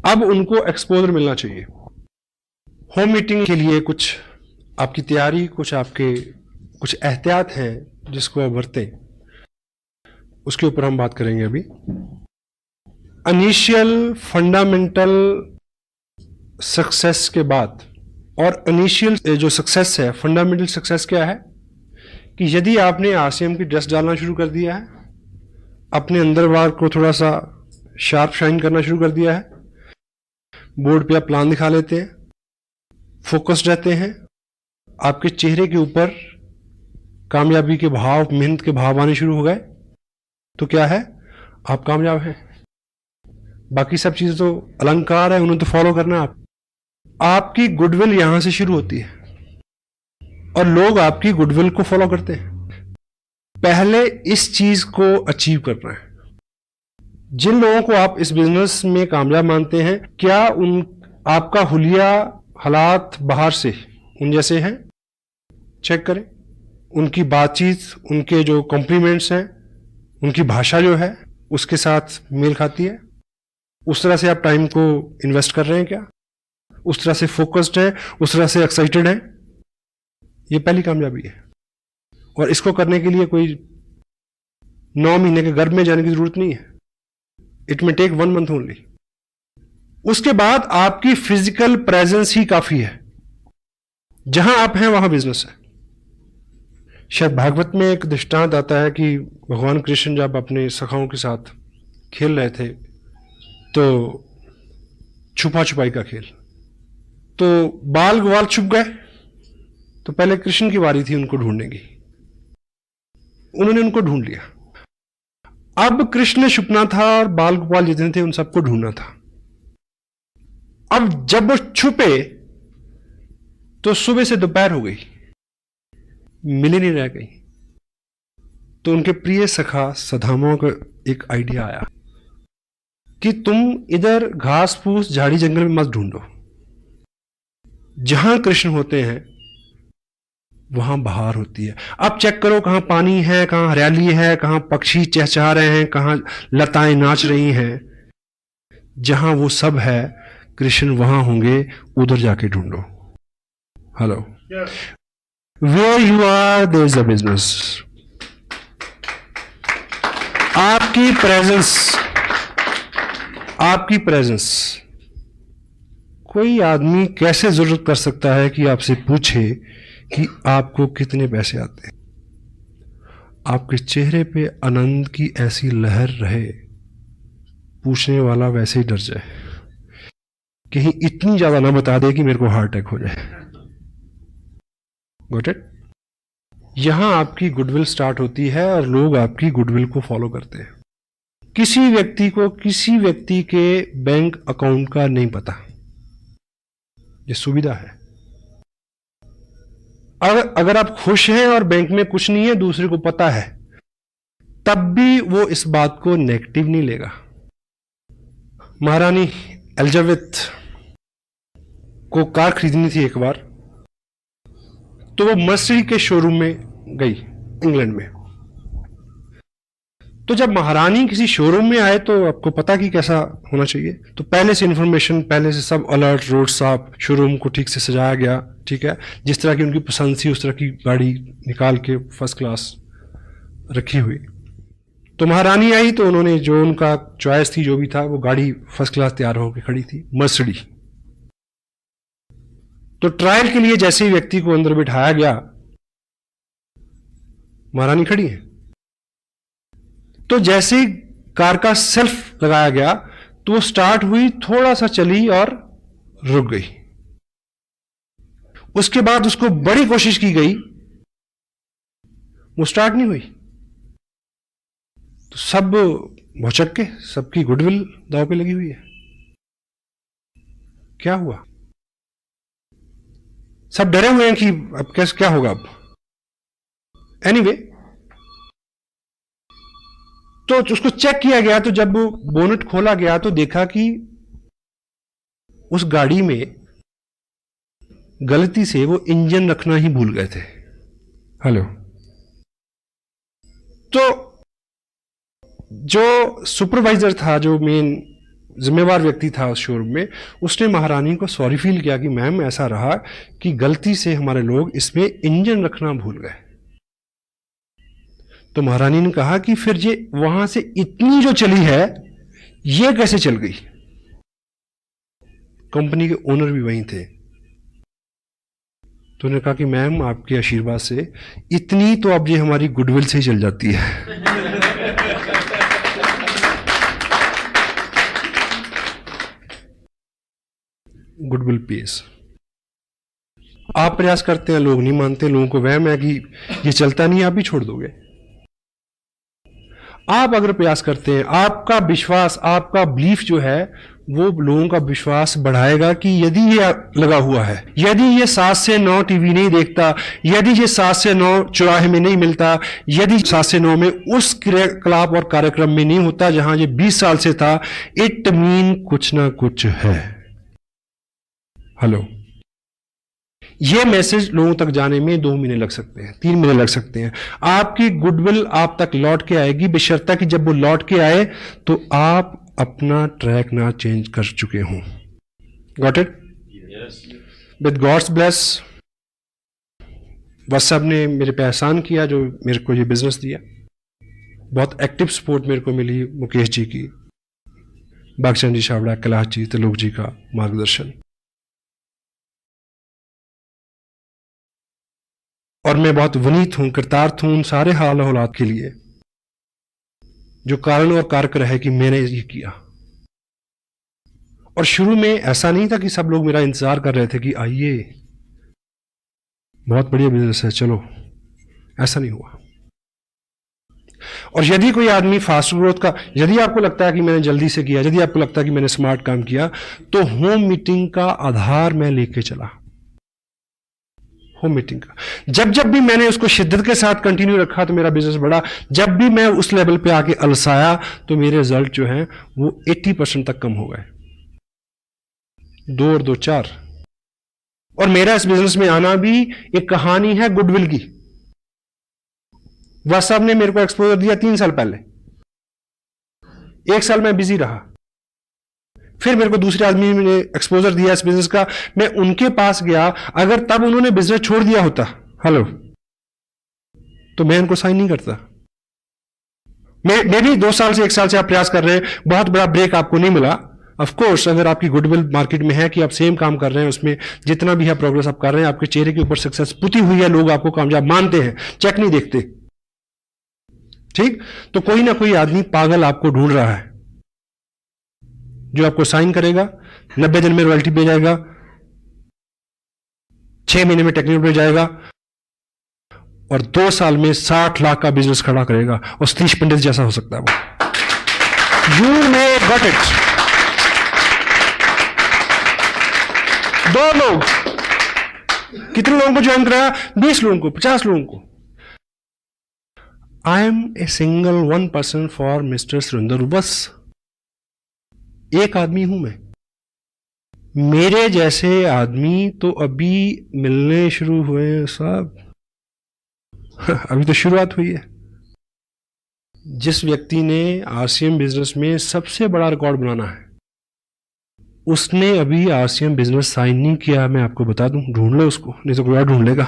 अब उनको एक्सपोजर मिलना चाहिए। होम मीटिंग के लिए कुछ आपकी तैयारी, कुछ आपके कुछ एहतियात हैं जिसको आप बरतें, उसके ऊपर हम बात करेंगे अभी। इनिशियल फंडामेंटल सक्सेस के बाद, और इनिशियल जो सक्सेस है, फंडामेंटल सक्सेस क्या है कि यदि आपने आरसीएम की ड्रेस डालना शुरू कर दिया है, अपने अंदर बार को थोड़ा सा शार्प शाइन करना शुरू कर दिया है, बोर्ड पे आप प्लान दिखा लेते हैं, फोकस्ड रहते हैं, आपके चेहरे के ऊपर कामयाबी के भाव, मेहनत के भाव आने शुरू हो गए, तो क्या है, आप कामयाब हैं। बाकी सब चीजें तो अलंकार है, उन्हें तो फॉलो करना है। आपकी गुडविल यहां से शुरू होती है और लोग आपकी गुडविल को फॉलो करते हैं। पहले इस चीज को अचीव करना है। जिन लोगों को आप इस बिजनेस में कामयाब मानते हैं, क्या आपका हुलिया हालात बाहर से उन जैसे हैं? चेक करें। उनकी बातचीत, उनके जो कॉम्प्लीमेंट्स हैं, उनकी भाषा जो है उसके साथ मेल खाती है? उस तरह से आप टाइम को इन्वेस्ट कर रहे हैं क्या? उस तरह से फोकस्ड है, उस तरह से एक्साइटेड है? ये पहली कामयाबी है। और इसको करने के लिए कोई 9 महीने के गर्भ में जाने की जरूरत नहीं है। It may take 1 month only. उसके बाद आपकी फिजिकल प्रेजेंस ही काफी है। जहां आप हैं वहां बिजनेस है। शायद भागवत में एक दृष्टांत आता है कि भगवान कृष्ण जब अपने सखाओं के साथ खेल रहे थे तो छुपा छुपाई का खेल, तो बाल ग्वाल छुप गए, तो पहले कृष्ण की बारी थी उनको ढूंढने की। उन्होंने उनको ढूंढ लिया। अब कृष्ण छुपना था और बाल गोपाल जितने थे उन सबको ढूंढना था। अब जब वो छुपे तो सुबह से दोपहर हो गई, मिले नहीं रह गई। तो उनके प्रिय सखा सदामा को एक आइडिया आया कि तुम इधर घास फूस झाड़ी जंगल में मत ढूंढो, जहां कृष्ण होते हैं वहां बहार होती है। अब चेक करो कहां पानी है, कहां हरियाली है, कहां पक्षी चहचहा रहे हैं, कहां लताएं नाच रही हैं। जहां वो सब है कृष्ण वहां होंगे, उधर जाके ढूंढो। Hello, where you are there is a business. आपकी प्रेजेंस कोई आदमी कैसे जरूरत कर सकता है कि आपसे पूछे कि आपको कितने पैसे आते हैं। आपके चेहरे पे आनंद की ऐसी लहर रहे, पूछने वाला वैसे ही डर जाए, कहीं इतनी ज्यादा ना बता दे कि मेरे को हार्ट अटैक हो जाए। Got it? यहां आपकी गुडविल स्टार्ट होती है और लोग आपकी गुडविल को फॉलो करते हैं। किसी व्यक्ति के बैंक अकाउंट का नहीं पता, ये सुविधा है। अगर आप खुश हैं और बैंक में कुछ नहीं है, दूसरे को पता है, तब भी वो इस बात को नेगेटिव नहीं लेगा। महारानी एलिजाबेथ को कार खरीदनी थी एक बार, तो वो मर्सिडीज के शोरूम में गई इंग्लैंड में। तो जब महारानी किसी शोरूम में आए तो आपको पता कि कैसा होना चाहिए, तो पहले से इंफॉर्मेशन, पहले से सब अलर्ट, रोड साफ, शोरूम को ठीक से सजाया गया, ठीक है, जिस तरह की उनकी पसंद थी उस तरह की गाड़ी निकाल के फर्स्ट क्लास रखी हुई। तो महारानी आई तो उन्होंने जो उनका चॉइस थी, जो भी था, वो गाड़ी फर्स्ट क्लास तैयार होकर खड़ी थी, मर्सिडीज। तो ट्रायल के लिए जैसे ही व्यक्ति को अंदर बिठाया गया, महारानी खड़ी है, तो जैसे ही कार का सेल्फ लगाया गया तो वो स्टार्ट हुई, थोड़ा सा चली और रुक गई। उसके बाद उसको बड़ी कोशिश की गई, वो स्टार्ट नहीं हुई। तो सब भौचक के, सबकी गुडविल दांव पे लगी हुई है। क्या हुआ? सब डरे हुए हैं कि अब कैसे क्या होगा। अब एनीवे, तो उसको चेक किया गया, तो जब बोनट खोला गया तो देखा कि उस गाड़ी में गलती से वो इंजन रखना ही भूल गए थे। हेलो, तो जो सुपरवाइजर था, जो मेन जिम्मेवार व्यक्ति था उस शोरूम में, उसने महारानी को सॉरी फील किया कि मैम ऐसा रहा कि गलती से हमारे लोग इसमें इंजन रखना भूल गए। तो महारानी ने कहा कि फिर ये वहां से इतनी जो चली है, ये कैसे चल गई? कंपनी के ओनर भी वहीं थे। तो उन्होंने कहा कि मैम आपके आशीर्वाद से इतनी तो अब ये हमारी गुडविल से ही चल जाती है। Goodwill pace. आप प्रयास करते हैं, लोग नहीं मानते, लोगों को वहम है कि ये चलता नहीं, आप भी छोड़ दोगे। आप अगर प्रयास करते हैं, आपका विश्वास, आपका बिलीफ जो है, वो लोगों का विश्वास बढ़ाएगा कि यदि ये लगा हुआ है, यदि ये 7 से 9 टीवी नहीं देखता, यदि ये 7 से 9 चौराहे में नहीं मिलता, यदि 7 से 9 में उस क्रियाकलाप और कार्यक्रम में नहीं होता जहां ये 20 साल से था, इट मीन कुछ ना कुछ है। हेलो, ये मैसेज लोगों तक जाने में 2 महीने लग सकते हैं, 3 महीने लग सकते हैं। आपकी गुडविल आप तक लौट के आएगी, बशर्ते कि जब वो लौट के आए तो आप अपना ट्रैक ना चेंज कर चुके हों। Got it? With God's bless, WhatsApp ने मेरे पे एहसान किया जो मेरे को ये बिजनेस दिया। बहुत एक्टिव सपोर्ट मेरे को मिली मुकेश जी की, बागचंद जी छाबड़ा, कैलाश जी, त्रिलोक जी का मार्गदर्शन। और मैं बहुत विनीत हूं, कृतार्थ हूं उन सारे हाल हालात के लिए जो कारण और कारक रहे कि मैंने ये किया। और शुरू में ऐसा नहीं था कि सब लोग मेरा इंतजार कर रहे थे कि आइए बहुत बढ़िया बिजनेस है चलो, ऐसा नहीं हुआ। और यदि कोई आदमी फास्ट ग्रोथ का, यदि आपको लगता है कि मैंने जल्दी से किया, यदि आपको लगता है कि मैंने स्मार्ट काम किया, तो होम मीटिंग का आधार मैं लेके चला। होम मीटिंग का। जब जब भी मैंने उसको शिद्दत के साथ कंटिन्यू रखा तो मेरा बिजनेस बढ़ा। जब भी मैं उस लेवल पे आके अलसाया तो मेरे रिजल्ट जो हैं वो 80% तक कम हो गए। 2 और 2 4। और मेरा इस बिजनेस में आना भी एक कहानी है गुडविल की। वह साहब ने मेरे को एक्सपोजर दिया 3 साल पहले। 1 साल मैं बिजी रहा, फिर मेरे को दूसरे आदमी ने एक्सपोजर दिया इस बिजनेस का, मैं उनके पास गया। अगर तब उन्होंने बिजनेस छोड़ दिया होता, हेलो, तो मैं इनको साइन नहीं करता। मैं भी 2 साल से 1 साल से आप प्रयास कर रहे हैं, बहुत बड़ा ब्रेक आपको नहीं मिला। ऑफ कोर्स अगर आपकी गुडविल मार्केट में है कि आप सेम काम कर रहे हैं, उसमें जितना भी है प्रोग्रेस आप कर रहे हैं, आपके चेहरे के ऊपर सक्सेस पुती हुई है, लोग आपको कामयाब मानते हैं, चेक नहीं देखते, ठीक। तो कोई ना कोई आदमी पागल आपको ढूंढ रहा है जो आपको साइन करेगा, 90 दिन में रॉयल्टी पे जाएगा, 6 महीने में टेक्निकल पे जाएगा और 2 साल में 60 लाख का बिजनेस खड़ा करेगा और सतीश पंडित जैसा हो सकता है वो। You may got it. 2 लोग, कितने लोगों को ज्वाइन कराया? 20 लोगों को, 50 लोगों को। I am a single 1 person for mister Surendra. बस एक आदमी हूं मैं। मेरे जैसे आदमी तो अभी मिलने शुरू हुए साहब। अभी तो शुरुआत हुई है। जिस व्यक्ति ने आरसीएम बिजनेस में सबसे बड़ा रिकॉर्ड बनाना है, उसने अभी आरसीएम बिजनेस साइन नहीं किया। मैं आपको बता दूं, ढूंढ लो उसको, नहीं तो कोई और ढूंढ लेगा।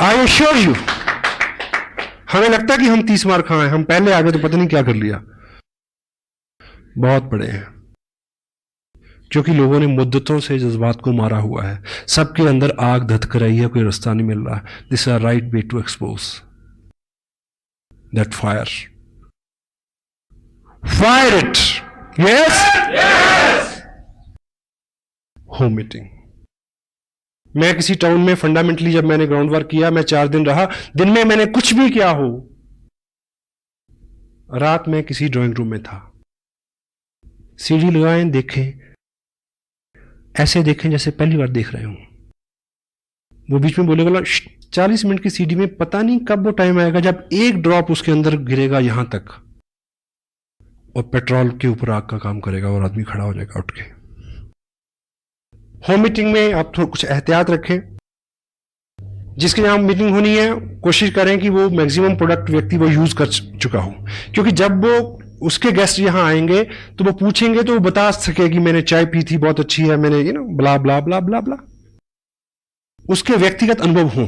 I assure you. हमें लगता है कि हम 30 मार खाए, हम पहले आ गए तो पता नहीं क्या कर लिया। बहुत बड़े हैं, क्योंकि लोगों ने मुद्दतों से जज्बात को मारा हुआ है। सबके अंदर आग धधक रही है, कोई रास्ता नहीं मिल रहा। This are right way to expose that fire. Fire it. Yes. Home meeting. मैं किसी टाउन में फंडामेंटली जब मैंने ग्राउंड वर्क किया, मैं 4 दिन रहा। दिन में मैंने कुछ भी किया हो, रात में किसी ड्राइंग रूम में था। सीढ़ी लगाएं, देखें, ऐसे देखें जैसे पहली बार देख रहे हूं। वो बीच में बोलेगा 40 मिनट की सीढ़ी में पता नहीं कब वो टाइम आएगा जब एक ड्रॉप उसके अंदर गिरेगा यहां तक, और पेट्रोल के ऊपर आग का काम करेगा और आदमी खड़ा हो जाएगा उठ के। होम मीटिंग में आप थोड़ा कुछ एहतियात रखें। जिसके यहां मीटिंग होनी है, कोशिश करें कि वो मैक्सिमम प्रोडक्ट व्यक्ति वो यूज कर चुका हो, क्योंकि जब वो उसके गेस्ट यहां आएंगे तो वो पूछेंगे तो वो बता सके कि मैंने चाय पी थी, बहुत अच्छी है, मैंने ब्ला ब्ला ब्ला ब्ला ब्ला। उसके व्यक्तिगत अनुभव हो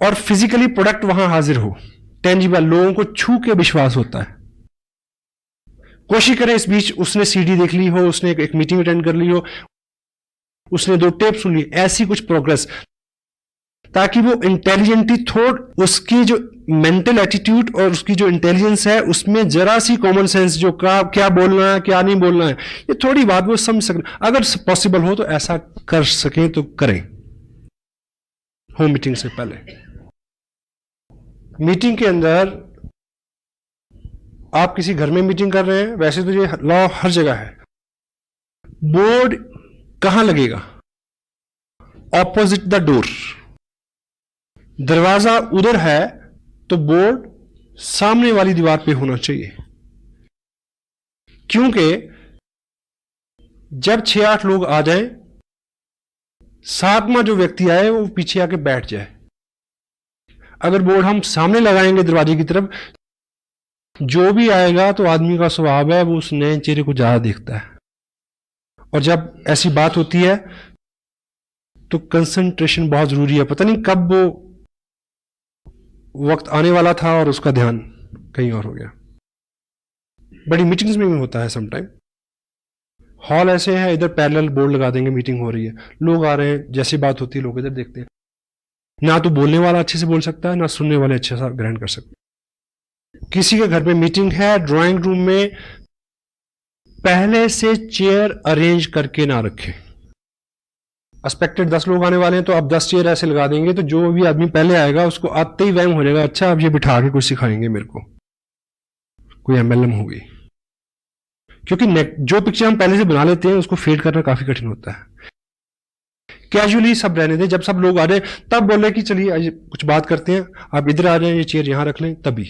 और फिजिकली प्रोडक्ट वहां हाजिर हो, टेंजिबल, लोगों को छू के विश्वास होता है। कोशिश करें इस बीच उसने सीडी देख ली हो, उसने एक मीटिंग अटेंड कर ली हो, उसने 2 टेप सुन ली, ऐसी कुछ प्रोग्रेस, ताकि वो इंटेलिजेंटली थोड़ उसकी जो मेंटल एटीट्यूड और उसकी जो इंटेलिजेंस है उसमें जरा सी कॉमन सेंस, जो क्या बोलना है क्या नहीं बोलना है, ये थोड़ी बात वो समझ सकें। अगर पॉसिबल हो तो ऐसा कर सकें तो करें होम मीटिंग से पहले। मीटिंग के अंदर आप किसी घर में मीटिंग कर रहे हैं, वैसे तो ये लॉ हर जगह है। बोर्ड कहां लगेगा? Opposite the door. दरवाजा उधर है तो बोर्ड सामने वाली दीवार पे होना चाहिए, क्योंकि जब 6-8 लोग आ जाए, 7वां जो व्यक्ति आए वो पीछे आके बैठ जाए। अगर बोर्ड हम सामने लगाएंगे दरवाजे की तरफ, जो भी आएगा तो आदमी का स्वभाव है वो उस नए चेहरे को ज्यादा देखता है, और जब ऐसी बात होती है तो कंसंट्रेशन बहुत जरूरी है। पता नहीं कब वो वक्त आने वाला था और उसका ध्यान कहीं और हो गया। बड़ी मीटिंग्स में भी होता है समटाइम। हॉल ऐसे है, इधर पैरेलल बोर्ड लगा देंगे, मीटिंग हो रही है, लोग आ रहे हैं, जैसी बात होती है लोग इधर देखते हैं। ना तो बोलने वाला अच्छे से बोल सकता है, ना सुनने वाले अच्छे से ग्रहण कर सकते हैं। किसी के घर में मीटिंग है, ड्राइंग रूम में पहले से चेयर अरेंज करके ना रखें। एक्सपेक्टेड 10 लोग आने वाले हैं तो आप 10 चेयर ऐसे लगा देंगे, तो जो भी आदमी पहले आएगा उसको आते ही वहम हो जाएगा, अच्छा अब ये बिठा के कुछ सिखाएंगे मेरे को, कोई एमएलएम होगी। क्योंकि जो पिक्चर हम पहले से बना लेते हैं उसको फेड करना काफी कठिन होता है। कैजुअली सब रहने दें, जब सब लोग आ रहे तब बोले कि चलिए आज कुछ बात करते हैं, आप इधर आ रहे हैं, ये चेयर यहां रख लें, तभी।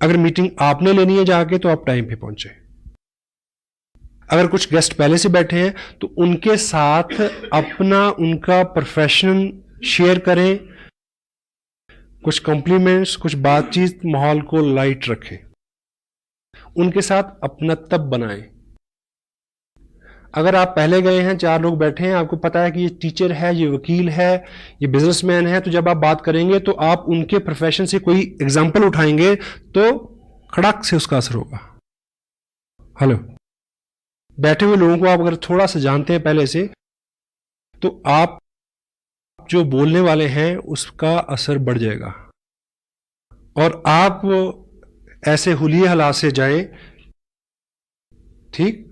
अगर मीटिंग आपने लेनी है जाके तो आप टाइम पे पहुंचे। अगर कुछ गेस्ट पहले से बैठे हैं तो उनके साथ अपना उनका प्रोफेशनल शेयर करें, कुछ कॉम्प्लीमेंट्स, कुछ बातचीत, माहौल को लाइट रखें, उनके साथ अपनत्व बनाएं। अगर आप पहले गए हैं, 4 लोग बैठे हैं, आपको पता है कि ये टीचर है, ये वकील है, ये बिजनेसमैन है, तो जब आप बात करेंगे तो आप उनके प्रोफेशन से कोई एग्जाम्पल उठाएंगे तो खड़क से उसका असर होगा। हेलो, बैठे हुए लोगों को आप अगर थोड़ा सा जानते हैं पहले से, तो आप जो बोलने वाले हैं उसका असर बढ़ जाएगा और आप ऐसे हुलिये हालात से जाएं, ठीक,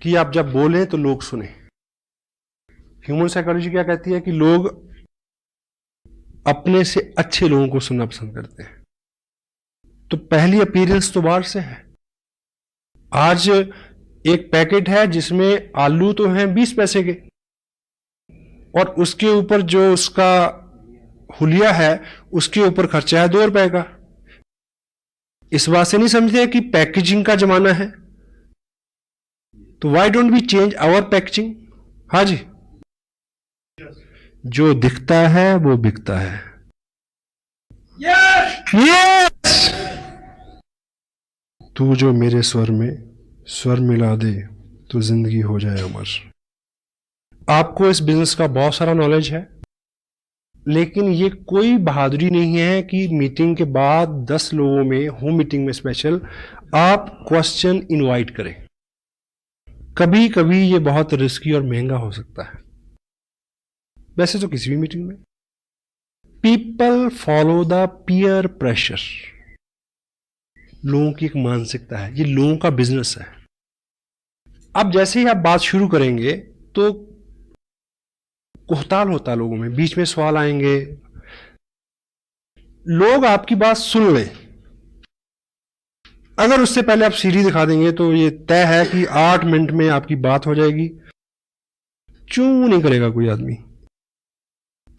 कि आप जब बोलें तो लोग सुने। ह्यूमन साइकोलॉजी क्या कहती है कि लोग अपने से अच्छे लोगों को सुनना पसंद करते हैं। तो पहली अपीयरेंस तो बाहर से है। आज एक पैकेट है जिसमें आलू तो हैं 20 पैसे के और उसके ऊपर जो उसका हुलिया है उसके ऊपर खर्चा है 2 रुपए का। इस बात से नहीं समझते कि पैकेजिंग का जमाना है, तो why don't we change our packaging. हाँ जी, जो दिखता है वो बिकता है। यस, तू जो मेरे स्वर में स्वर मिला दे तो जिंदगी हो जाए अमर। आपको इस बिजनेस का बहुत सारा नॉलेज है, लेकिन ये कोई बहादुरी नहीं है कि मीटिंग के बाद 10 लोगों में, होम मीटिंग में स्पेशल, आप क्वेश्चन इनवाइट करें। कभी कभी ये बहुत रिस्की और महंगा हो सकता है, वैसे तो किसी भी मीटिंग में। People follow the peer pressure. लोगों की एक मानसिकता है, ये लोगों का बिजनेस है। अब जैसे ही आप बात शुरू करेंगे तो कोहताल होता है लोगों में, बीच में सवाल आएंगे, लोग आपकी बात सुन लें। अगर उससे पहले आप सीढ़ी दिखा देंगे तो ये तय है कि 8 मिनट में आपकी बात हो जाएगी। चू नहीं करेगा कोई आदमी।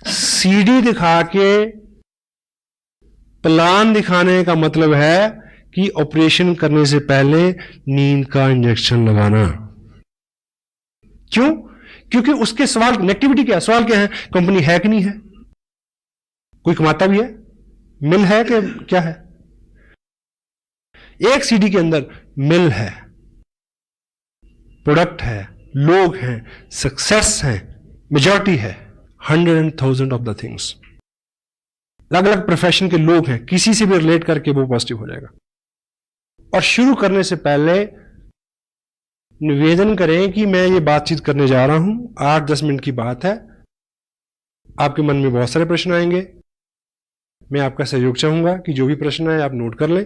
सीढ़ी दिखा के प्लान दिखाने का मतलब है कि ऑपरेशन करने से पहले नींद का इंजेक्शन लगाना। क्यों? क्योंकि उसके सवाल, नेगेटिविटी क्या है, सवाल क्या है, कंपनी है कि नहीं है, कोई कमाता भी है, मिल है कि क्या है। एक सीडी के अंदर मिल है, प्रोडक्ट है, लोग हैं, सक्सेस है, मेजॉरिटी है, 100,000 ऑफ द थिंग्स। अलग अलग प्रोफेशन के लोग हैं, किसी से भी रिलेट करके वो पॉजिटिव हो जाएगा। और शुरू करने से पहले निवेदन करें कि मैं ये बातचीत करने जा रहा हूं, 8-10 मिनट की बात है, आपके मन में बहुत सारे प्रश्न आएंगे, मैं आपका सहयोग चाहूंगा कि जो भी प्रश्न आए आप नोट कर लें,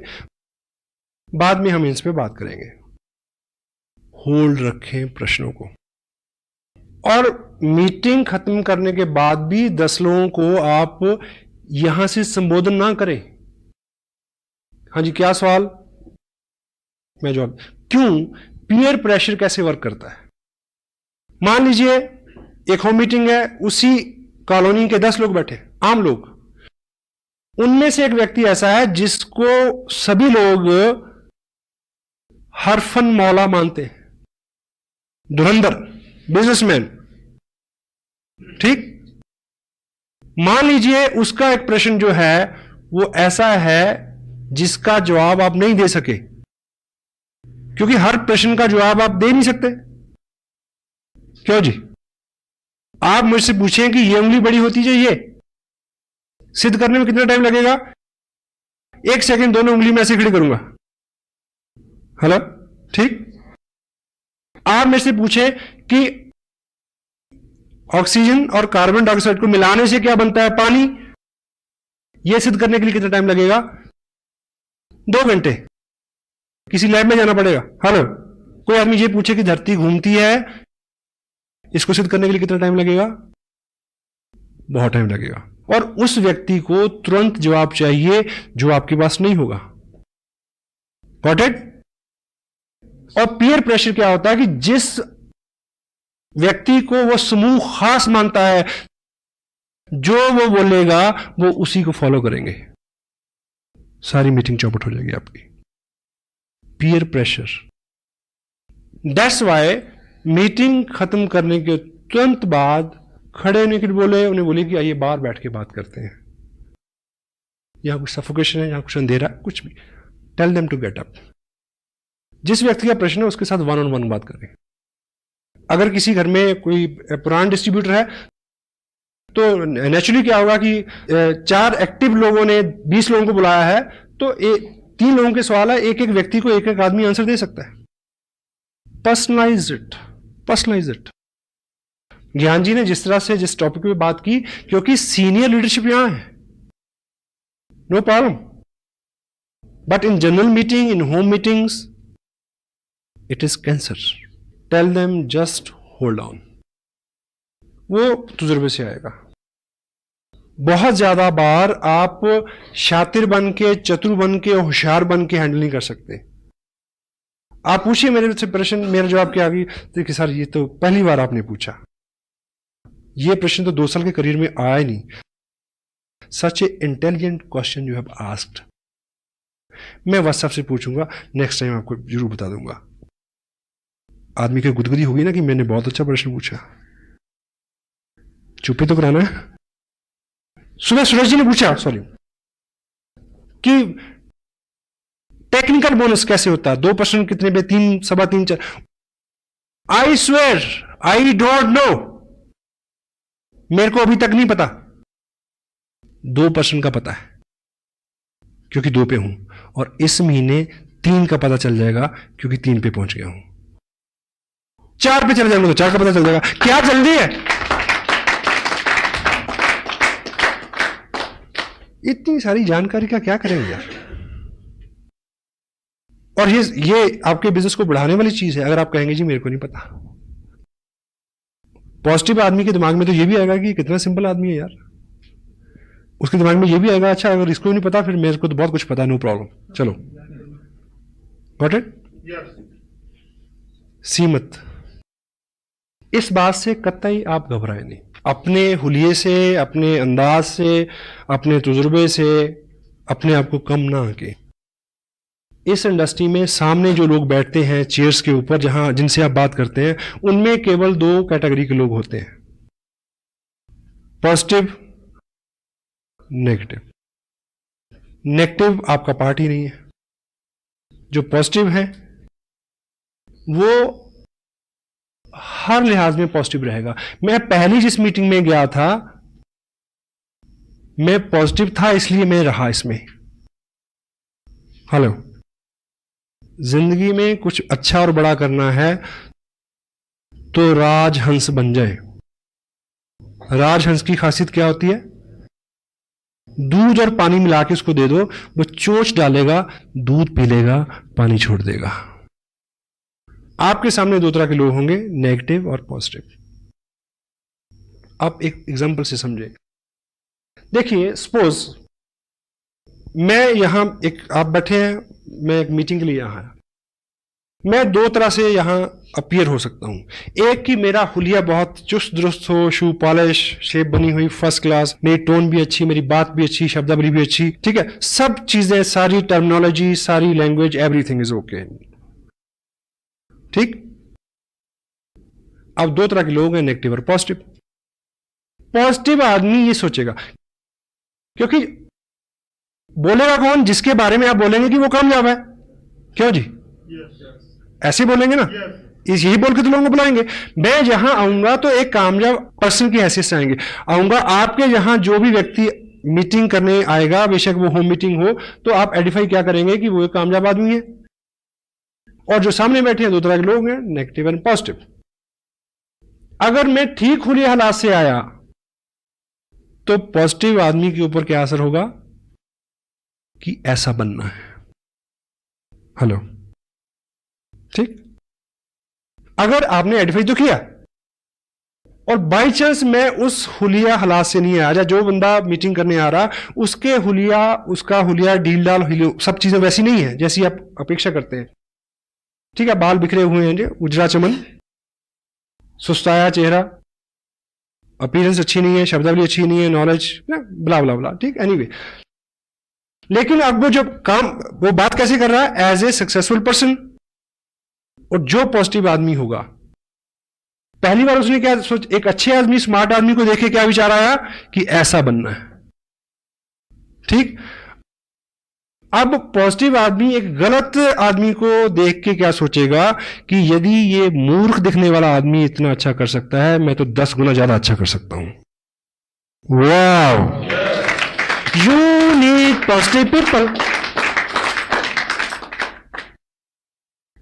बाद में हम इस पे बात करेंगे। होल्ड रखें प्रश्नों को, और मीटिंग खत्म करने के बाद भी 10 लोगों को आप यहां से संबोधन ना करें। हाँ जी, क्या सवाल, मैं जवाब। क्यों? पीयर प्रेशर कैसे वर्क करता है? मान लीजिए एक होम मीटिंग है, उसी कॉलोनी के 10 लोग बैठे, आम लोग, उनमें से एक व्यक्ति ऐसा है जिसको सभी लोग हरफन मौला मानते हैं, धुरंधर, बिजनेसमैन, ठीक। मान लीजिए उसका एक प्रश्न जो है वो ऐसा है जिसका जवाब आप नहीं दे सके, क्योंकि हर प्रश्न का जवाब आप दे नहीं सकते। क्यों जी? आप मुझसे पूछें कि ये उंगली बड़ी होती है, ये सिद्ध करने में कितना टाइम लगेगा? 1 सेकंड, दोनों उंगली में ऐसे खड़ी करूंगा। हेलो, ठीक। आप मेरे से पूछें कि ऑक्सीजन और कार्बन डाइऑक्साइड को मिलाने से क्या बनता है? पानी। यह सिद्ध करने के लिए कितना टाइम लगेगा? 2 घंटे। किसी लैब में जाना पड़ेगा। हेलो, कोई आदमी ये पूछे कि धरती घूमती है, इसको सिद्ध करने के लिए कितना टाइम लगेगा? बहुत टाइम लगेगा। और उस व्यक्ति को तुरंत जवाब चाहिए जो आपके पास नहीं होगा। Got it? और पीयर प्रेशर क्या होता है कि जिस व्यक्ति को वो समूह खास मानता है, जो वो बोलेगा वो उसी को फॉलो करेंगे, सारी मीटिंग चौपट हो जाएगी आपकी। Peer pressure. That's why meeting खत्म करने के तुरंत बाद खड़े होने के लिए बोले, उन्हें बोले कि आइए बाहर बैठ के बात करते हैं, यहां कुछ सफोकेशन है, यहां कुछ अंधेरा, कुछ भी। Tell them to get up. जिस व्यक्ति का प्रश्न है उसके साथ वन ऑन वन बात करें। अगर किसी घर में कोई पुराना डिस्ट्रीब्यूटर है तो नेचुरली क्या होगा कि 4 एक्टिव लोगों ने 20 लोगों को बुलाया है, तो 3 लोगों के सवाल है, एक एक व्यक्ति को एक एक आदमी आंसर दे सकता है। Personalize it, personalize it. Gyan ji ने जिस तरह से जिस टॉपिक पे बात की, क्योंकि सीनियर लीडरशिप यहां है, no problem, but in general meeting, in home meetings, it is cancer. Tell them just hold on. वो तजुर्बे से आएगा। बहुत ज्यादा बार आप शातिर बन के, चतुर बन के, होशियार बन के हैंडल नहीं कर सकते। आप पूछिए मेरे से प्रश्न, मेरा जवाब क्या आ गई? देखिए सर, ये तो पहली बार आपने पूछा, ये प्रश्न तो 2 साल के करियर में आया ही नहीं। Such a intelligent question you have asked. मैं व्हाट्सएप से पूछूंगा, नेक्स्ट टाइम आपको जरूर बता दूंगा। आदमी की गुदगुदी होगी ना कि मैंने बहुत अच्छा प्रश्न पूछा। चुप्पी तो कराना है। सुबह सूरज जी ने पूछा, सॉरी, कि टेक्निकल बोनस कैसे होता है, 2 प्रश्न कितने पे, 3, सवा 3, 4। I swear I don't know, मेरे को अभी तक नहीं पता। 2 प्रश्न का पता है क्योंकि 2 पे हूं, और इस महीने 3 का पता चल जाएगा क्योंकि 3 पे पहुंच गया हूं। 4 पे चले जाएंगे तो 4 का पता चल जाएगा। क्या जल्दी है? इतनी सारी जानकारी का क्या करेंगे यार? और ये आपके बिजनेस को बढ़ाने वाली चीज है। अगर आप कहेंगे जी मेरे को नहीं पता, पॉजिटिव आदमी के दिमाग में तो ये भी आएगा कि कितना सिंपल आदमी है यार। उसके दिमाग में ये भी आएगा, अच्छा अगर इसको नहीं पता फिर मेरे को तो बहुत कुछ पता है, नो प्रॉब्लम, चलो। Got it? सीमत। इस बात से कतई आप घबराए नहीं। अपने हुलिये से, अपने अंदाज से, अपने तजुर्बे से अपने आप को कम ना आके। इस इंडस्ट्री में सामने जो लोग बैठते हैं चेयर्स के ऊपर, जहां जिनसे आप बात करते हैं, उनमें केवल 2 कैटेगरी के लोग होते हैं, पॉजिटिव, नेगेटिव। नेगेटिव आपका पार्ट ही नहीं है। जो पॉजिटिव है वो हर लिहाज में पॉजिटिव रहेगा। मैं पहली जिस मीटिंग में गया था, मैं पॉजिटिव था, इसलिए मैं रहा इसमें। हेलो, जिंदगी में कुछ अच्छा और बड़ा करना है तो राजहंस बन जाए। राजहंस की खासियत क्या होती है? दूध और पानी मिला के उसको दे दो, वो चोंच डालेगा, दूध पी लेगा, पानी छोड़ देगा। आपके सामने 2 तरह के लोग होंगे, नेगेटिव और पॉजिटिव। आप एक एग्जांपल से समझे। देखिए, सपोज मैं यहां आप बैठे हैं, मैं एक मीटिंग के लिए यहां आया। मैं 2 तरह से यहां अपीयर हो सकता हूं। एक कि मेरा हुलिया बहुत चुस्त दुरुस्त हो, शू पॉलिश, शेप बनी हुई फर्स्ट क्लास, मेरी टोन भी अच्छी, मेरी बात भी अच्छी, शब्दावली भी अच्छी, ठीक है, सब चीजें, सारी टर्मिनोलॉजी, सारी लैंग्वेज, एवरीथिंग इज ओके, ठीक। अब 2 तरह के लोग हैं, नेगेटिव और पॉजिटिव। पॉजिटिव आदमी ये सोचेगा, क्योंकि बोलेगा कौन? जिसके बारे में आप बोलेंगे कि वो कामयाब है। क्यों जी? ऐसे बोलेंगे ना, यही बोल के तो लोगों को बुलाएंगे। मैं जहां आऊंगा तो एक कामयाब पर्सन की हैसियत से आऊंगा। आपके जहां जो भी व्यक्ति मीटिंग करने आएगा, बेशक वो होम मीटिंग हो, तो आप आइडेंटिफाई क्या करेंगे कि वो एक कामयाब आदमी है। और जो सामने बैठे हैं 2 तरह के लोग हैं, नेगेटिव एंड पॉजिटिव। अगर मैं ठीक हुए हालात से आया तो पॉजिटिव आदमी के ऊपर क्या असर होगा कि ऐसा बनना है। हेलो, ठीक। अगर आपने आइडेंटिफाई तो किया और बाई चांस मैं उस हुलिया हालात से नहीं आया, जो बंदा मीटिंग करने आ रहा उसके हुलिया, उसका हुलिया डील डाल, सब चीजें वैसी नहीं है जैसी आप अपेक्षा करते हैं, ठीक है, बाल बिखरे हुए हैं, उजरा चमन, सुस्ताया चेहरा, अपीयरेंस अच्छी नहीं है, शब्दावली अच्छी नहीं है, नॉलेज ब्ला ब्ला ब्ला, ठीक, एनीवे। लेकिन अब वो जब काम, वो बात कैसे कर रहा है? As a successful person. और जो पॉजिटिव आदमी होगा, पहली बार उसने क्या सोच, एक अच्छे आदमी, स्मार्ट आदमी को देखे क्या विचार आया कि ऐसा बनना है, ठीक। अब पॉजिटिव आदमी एक गलत आदमी को देख के क्या सोचेगा कि यदि ये मूर्ख दिखने वाला आदमी इतना अच्छा कर सकता है, मैं तो 10 गुना ज्यादा अच्छा कर सकता हूं। वाह, यू नीड पॉजिटिव पीपल।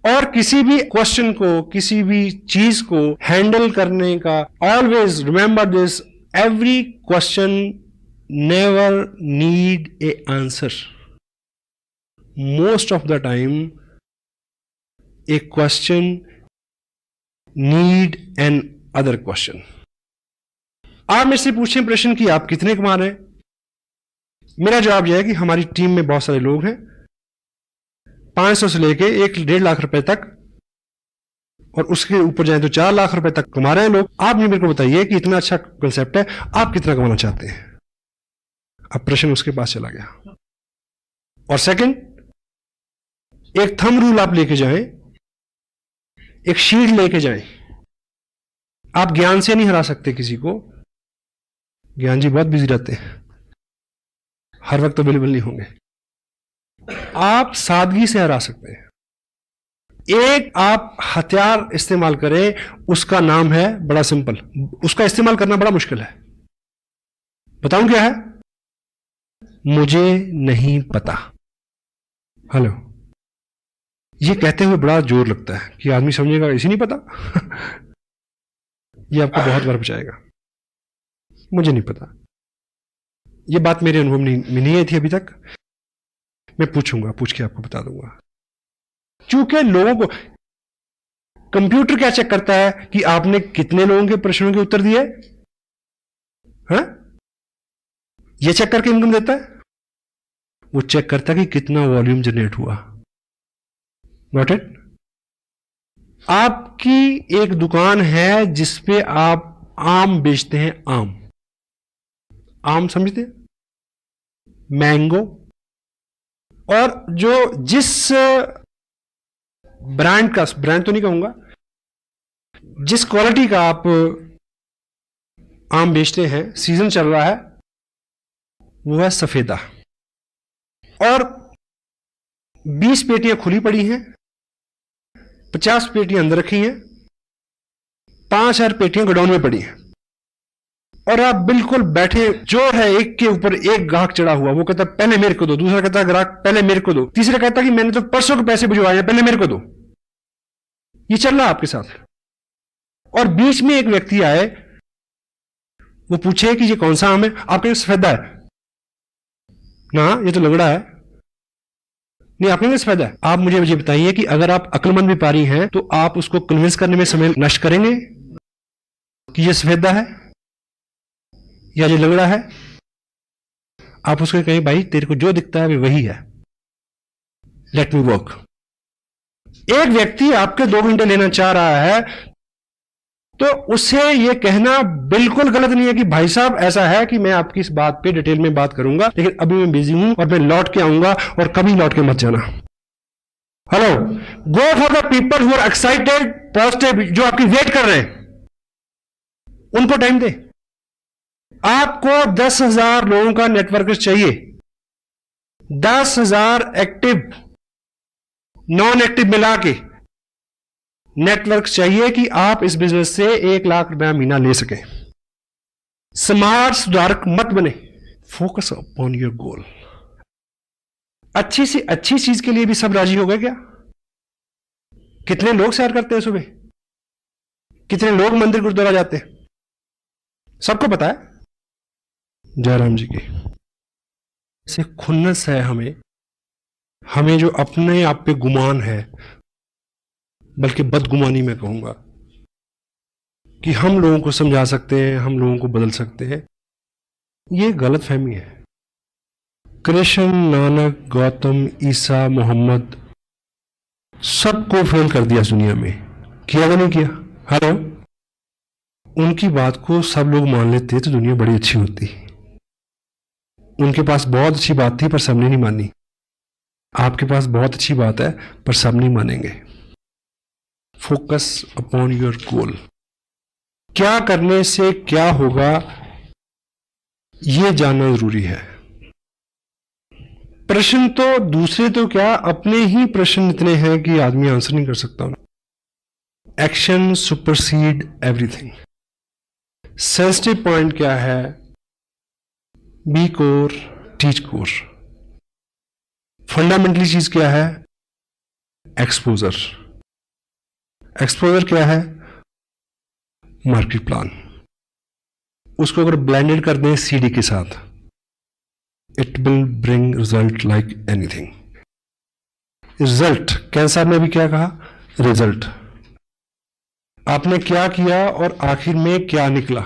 और किसी भी क्वेश्चन को, किसी भी चीज को हैंडल करने का, always remember this, every question never need A answer. Most of the time A question need an other question. आप मेरे से पूछें प्रश्न कि आप कितने कमा रहे हैं, मेरा जवाब यह है कि हमारी टीम में बहुत सारे लोग हैं, 500 से लेके 1-1.5 लाख रुपए तक, और उसके ऊपर जाए तो 4 लाख रुपए तक कमा रहे हैं लोग। आप मेरे को बताइए कि इतना अच्छा कंसेप्ट है, आप कितना कमाना चाहते हैं? अब प्रश्न उसके पास चला गया। और सेकंड, एक थंब रूल आप लेके जाएं, एक शीट लेके जाएं। आप ज्ञान से नहीं हरा सकते किसी को, ज्ञान जी बहुत बिजी रहते हैं, हर वक्त अवेलेबल नहीं होंगे। आप सादगी से हरा सकते हैं। एक आप हथियार इस्तेमाल करें, उसका नाम है, बड़ा सिंपल, उसका इस्तेमाल करना बड़ा मुश्किल है। बताऊं क्या है? मुझे नहीं पता। हेलो, ये कहते हुए बड़ा जोर लगता है कि आदमी समझेगा इसी नहीं पता। ये आपको बहुत बार बचाएगा, मुझे नहीं पता। ये बात मेरे अनुभव में नहीं आई थी अभी तक, मैं पूछूंगा, पूछ के आपको बता दूंगा। क्योंकि लोगों को कंप्यूटर क्या चेक करता है कि आपने कितने लोगों के प्रश्नों के उत्तर दिए, हाँ? ये चेक करके इनकम देता है। वो चेक करता है कि कितना वॉल्यूम जनरेट हुआ। Got it? आपकी एक दुकान है जिसपे आप आम बेचते हैं, आम समझते हैं, मैंगो, और जो जिस ब्रांड का, ब्रांड तो नहीं कहूंगा, जिस क्वालिटी का आप आम बेचते हैं, सीजन चल रहा है, वो है सफेदा। और 20 पेटियां खुली पड़ी हैं, 50 पेटियां अंदर रखी हैं, 5000 पेटियां गोडाउन में पड़ी हैं, और आप बिल्कुल बैठे, जो है एक के ऊपर एक ग्राहक चढ़ा हुआ। वो कहता पहले मेरे को दो, दूसरा कहता ग्राहक पहले मेरे को दो, तीसरा कहता कि मैंने तो परसों के पैसे भिजवाए हैं, पहले मेरे को दो। ये चल रहा है आपके साथ। और बीच में एक व्यक्ति आए, वो पूछे कि ये कौन सा आम है? आपके सफेदा है ना, ये तो लंगड़ा है। नहीं, आपके सफेदा है। आप मुझे बताइए कि अगर आप अक्लमंद व्यापारी हैं तो आप उसको कन्विंस करने में समय नष्ट करेंगे कि ये सफेदा है या ये लंगड़ा है? आप उसको कहें भाई तेरे को जो दिखता है वही है, लेट मी वर्क। एक व्यक्ति आपके 2 घंटे लेना चाह रहा है तो उसे यह कहना बिल्कुल गलत नहीं है कि भाई साहब ऐसा है कि मैं आपकी इस बात पे डिटेल में बात करूंगा, लेकिन अभी मैं बिजी हूं और मैं लौट के आऊंगा, और कभी लौट के मत जाना। Hello, go for the people who are excited, positive, जो आपकी वेट कर रहे हैं, उनको टाइम दे। आपको 10,000 लोगों का नेटवर्क चाहिए, 10,000 एक्टिव नॉन एक्टिव मिला के नेटवर्क चाहिए कि आप इस बिजनेस से 1 लाख रुपया महीना ले सकें। स्मार्ट सुधारक मत बने, फोकस अपॉन योर गोल। अच्छी सी अच्छी चीज के लिए भी सब राजी हो गए क्या? कितने लोग सैर करते हैं सुबह, कितने लोग मंदिर गुरुद्वारा जाते हैं, सबको पता है। जयराम जी की से खुन्नस है हमें जो अपने आप पे गुमान है, बल्कि बदगुमानी मैं कहूंगा, कि हम लोगों को समझा सकते हैं, हम लोगों को बदल सकते हैं, ये गलत फहमी है। कृष्ण, नानक, गौतम, ईसा, मोहम्मद, सबको फेल कर दिया दुनिया में, किया या नहीं किया? हेलो, उनकी बात को सब लोग मान लेते तो दुनिया बड़ी अच्छी होती। उनके पास बहुत अच्छी बात थी पर सबने नहीं मानी। आपके पास बहुत अच्छी बात है पर सब नहीं मानेंगे। Focus upon your goal. क्या करने से क्या होगा यह जानना जरूरी है। प्रश्न तो दूसरे तो क्या, अपने ही प्रश्न इतने हैं कि आदमी आंसर नहीं कर सकता। Action supersede everything. Sensitive point क्या है? Be core, teach core. Fundamentally चीज क्या है? एक्सपोजर। एक्सपोजर क्या है? Market plan. उसको अगर ब्लेंडेड कर दें सीडी के साथ, it will bring result like anything. Result, cancer ने भी क्या कहा? रिजल्ट। आपने क्या किया और आखिर में क्या निकला,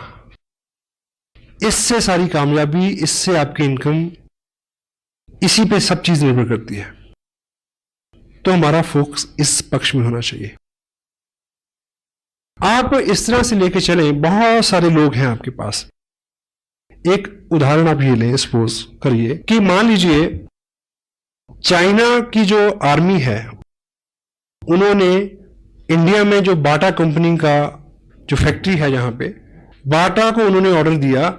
इससे सारी कामयाबी, इससे आपकी इनकम, इसी पे सब चीज निर्भर करती है। तो हमारा फोकस इस पक्ष में होना चाहिए। आप इस तरह से लेके चलें, बहुत सारे लोग हैं आपके पास। एक उदाहरण आप ये लें, सपोज करिए कि मान लीजिए चाइना की जो आर्मी है, उन्होंने इंडिया में जो बाटा कंपनी का जो फैक्ट्री है, जहां पे बाटा को उन्होंने ऑर्डर दिया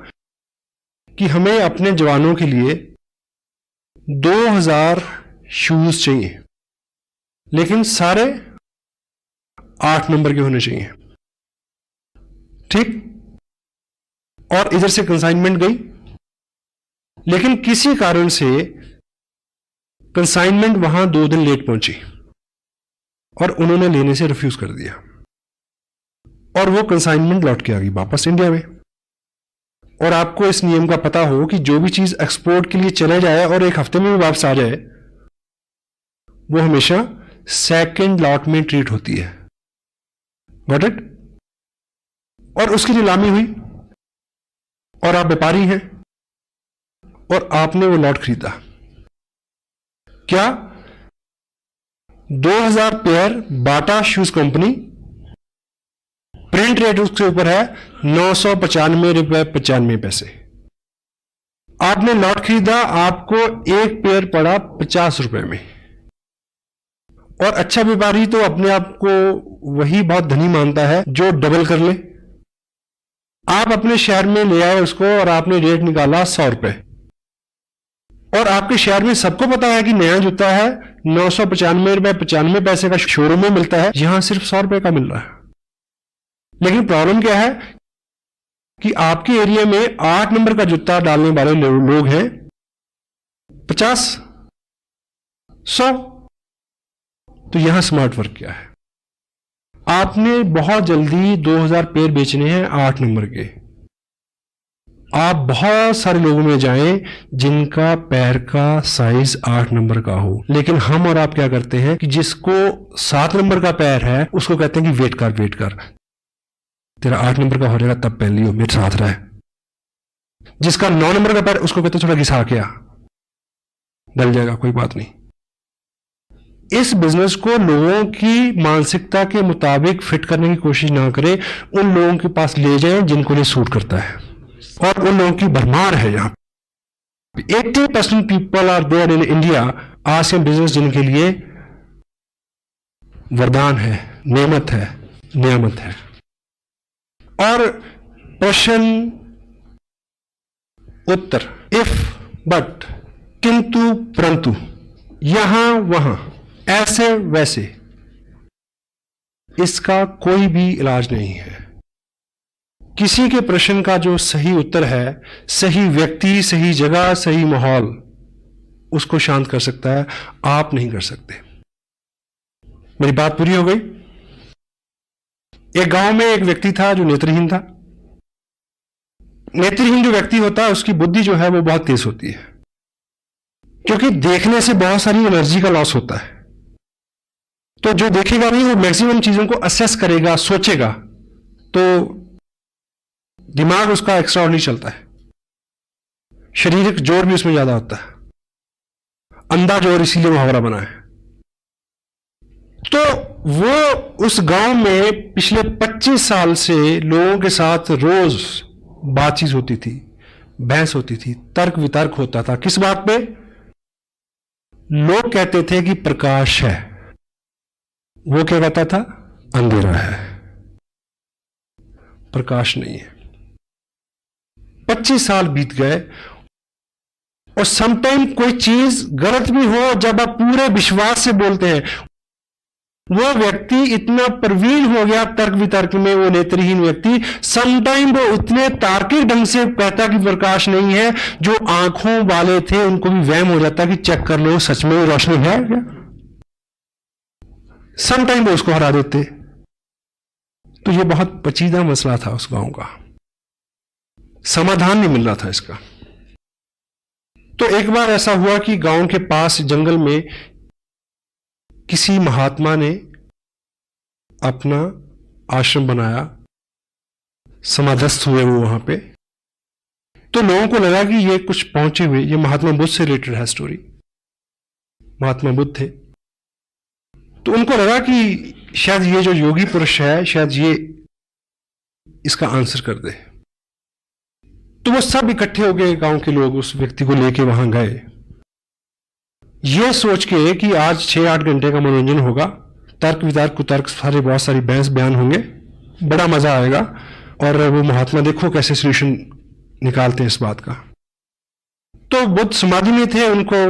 कि हमें अपने जवानों के लिए 2000 शूज चाहिए, लेकिन सारे 8 नंबर के होने चाहिए। ठीक? और इधर से कंसाइनमेंट गई, लेकिन किसी कारण से कंसाइनमेंट वहां 2 दिन लेट पहुंची और उन्होंने लेने से रिफ्यूज कर दिया, और वो कंसाइनमेंट लौट के आ गई वापस इंडिया में। और आपको इस नियम का पता हो कि जो भी चीज एक्सपोर्ट के लिए चले जाए और 1 हफ्ते में भी वापस आ जाए, वो हमेशा सेकंड लॉट में ट्रीट होती है। Got it? और उसकी नीलामी हुई और आप व्यापारी हैं और आपने वो लॉट खरीदा। क्या? 2000 पेयर बाटा शूज कंपनी, प्रिंट रेट उसके ऊपर है 995 रुपए 95 पैसे। आपने लॉट खरीदा, आपको एक पेयर पड़ा 50 रुपए में। और अच्छा व्यापारी तो अपने आप को वही बहुत धनी मानता है जो डबल कर ले। आप अपने शहर में ले आए उसको और आपने रेट निकाला 100 रुपए, और आपके शहर में सबको पता है कि नया जूता है 995 रुपए 95 पैसे का शोरूम में मिलता है, यहां सिर्फ 100 रुपए का मिल रहा है। लेकिन प्रॉब्लम क्या है कि आपके एरिया में 8 नंबर का जूता डालने वाले लोग हैं 50, 100। तो यहां स्मार्ट वर्क क्या है? आपने बहुत जल्दी 2000 पेयर बेचने हैं 8 नंबर के। आप बहुत सारे लोगों में जाएं जिनका पैर का साइज 8 नंबर का हो, लेकिन हम और आप क्या करते हैं कि जिसको 7 नंबर का पैर है उसको कहते हैं कि वेट कर, तेरा 8 नंबर का हो जाएगा तब पहन लियो, मेरे साथ रहे। जिसका 9 नंबर का पैर, उसको कहते थोड़ा घिसा के आ, डल जाएगा, कोई बात नहीं। इस बिजनेस को लोगों की मानसिकता के मुताबिक फिट करने की कोशिश ना करें, उन लोगों के पास ले जाएं जिनको ये सूट करता है, और उन लोगों की भरमार है। यहां 80% people are there in India Asian business, जिनके लिए वरदान है, नेमत है, नियामत है। और प्रश्न उत्तर, इफ, बट, किंतु, परंतु, यहां वहां, ऐसे वैसे, इसका कोई भी इलाज नहीं है। किसी के प्रश्न का जो सही उत्तर है, सही व्यक्ति, सही जगह, सही माहौल उसको शांत कर सकता है, आप नहीं कर सकते। मेरी बात पूरी हो गई? एक गांव में एक व्यक्ति था जो नेत्रहीन था। नेत्रहीन जो व्यक्ति होता है उसकी बुद्धि जो है वो बहुत तेज होती है, क्योंकि देखने से बहुत सारी एनर्जी का लॉस होता है। तो जो देखेगा नहीं वो मैक्सिमम चीजों को असेस करेगा, सोचेगा, तो दिमाग उसका एक्स्ट्रा ऑर्डिनरी चलता है। शारीरिक जोर भी उसमें ज्यादा होता है, अंधा जोर, इसीलिए मुहावरा बना है। तो वो उस गांव में पिछले 25 साल से लोगों के साथ रोज बातचीत होती थी, बहस होती थी, तर्क वितर्क होता था। किस बात पे? लोग कहते थे कि प्रकाश है, वो क्या कहता था? अंधेरा है, प्रकाश नहीं है। 25 साल बीत गए और समटाइम कोई चीज गलत भी हो, जब आप पूरे विश्वास से बोलते हैं, वो व्यक्ति इतना प्रवीण हो गया तर्क वितर्क में, वो नेत्रहीन व्यक्ति, समटाइम वो इतने तार्किक ढंग से कहता कि प्रकाश नहीं है, जो आंखों वाले थे उनको भी वहम हो जाता कि चेक कर लो सच में रोशनी है क्या। समटाइम वो उसको हरा देते। तो ये बहुत पेचीदा मसला था उस गांव का, समाधान नहीं मिल रहा था इसका। तो एक बार ऐसा हुआ कि गांव के पास जंगल में किसी महात्मा ने अपना आश्रम बनाया, समाधस्थ हुए वो वहां पे। तो लोगों को लगा कि ये कुछ पहुंचे हुए, ये महात्मा बुद्ध से रिलेटेड है स्टोरी, महात्मा बुद्ध थे। तो उनको लगा कि शायद ये जो योगी पुरुष है, शायद ये इसका आंसर कर दे। तो वो सब इकट्ठे हो गए, गांव के लोग उस व्यक्ति को लेके वहां गए, ये सोच के कि आज 6-8 घंटे का मनोरंजन होगा, तर्क वितर्क कुतर्क सारे, बहुत सारी बहस बयान होंगे, बड़ा मजा आएगा, और वो महात्मा देखो कैसे सोल्यूशन निकालते हैं इस बात का। तो बुद्ध समाधि में थे, उनको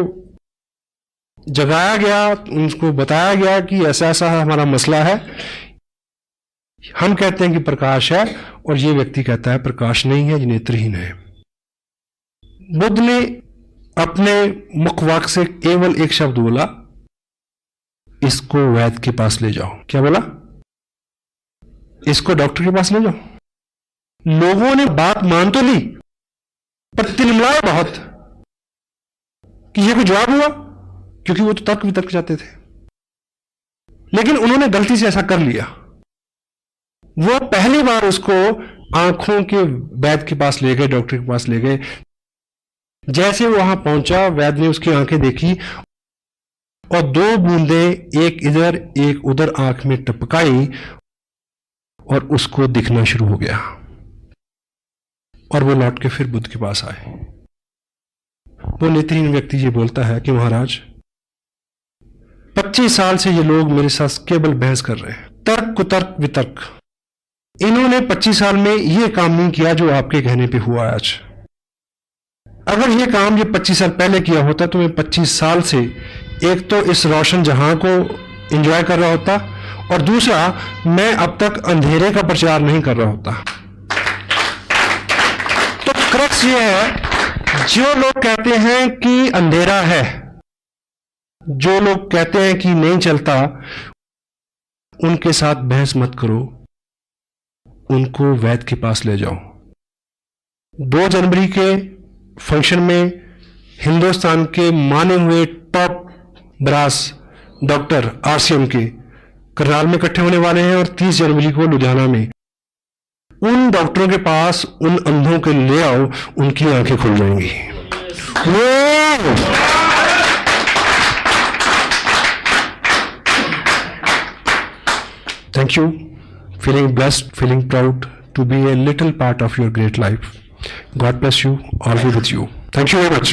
जगाया गया, उनको बताया गया कि ऐसा ऐसा हमारा मसला है, हम कहते हैं कि प्रकाश है और ये व्यक्ति कहता है प्रकाश नहीं है, ये नेत्रहीन है। बुद्ध ने अपने मुखवाक से केवल एक शब्द बोला, इसको वैद्य के पास ले जाओ। क्या बोला? इसको डॉक्टर के पास ले जाओ। लोगों ने बात मान तो ली, पर तिलमिलाए बहुत कि ये कोई जवाब हुआ, क्योंकि वो तो तर्क वितर्क जाते थे। लेकिन उन्होंने गलती से ऐसा कर लिया। वो पहली बार उसको आंखों के वैद्य के पास ले गए, डॉक्टर के पास ले गए। जैसे वो वहां पहुंचा, वैद्य ने उसकी आंखें देखी और 2 बूंदे एक इधर एक उधर आंख में टपकाई और उसको दिखना शुरू हो गया। और वो लौट के फिर बुद्ध के पास आए। वो नेत्रहीन व्यक्ति ये बोलता है कि महाराज, 25 साल से ये लोग मेरे साथ केवल बहस कर रहे हैं, तर्क कुतर्क वितर्क। इन्होंने 25 साल में ये काम नहीं किया जो आपके कहने पे हुआ आज। अगर ये काम ये 25 साल पहले किया होता तो मैं 25 साल से एक तो इस रोशन जहां को एंजॉय कर रहा होता, और दूसरा मैं अब तक अंधेरे का प्रचार नहीं कर रहा होता। तो क्रक्स ये है, जो लोग कहते हैं कि अंधेरा है, जो लोग कहते हैं कि नहीं चलता, उनके साथ बहस मत करो, उनको वैद्य के पास ले जाओ। 2 जनवरी के फंक्शन में हिंदुस्तान के माने हुए टॉप ब्रास डॉक्टर RCM के करनाल में इकट्ठे होने वाले हैं, और 30 जनवरी को लुधियाना में। उन डॉक्टरों के पास उन अंधों के ले आओ, उनकी आंखें खुल जाएंगी। Thank you. Feeling blessed, feeling proud to be a little part of your great life. God bless you, all be with you. Thank you very much.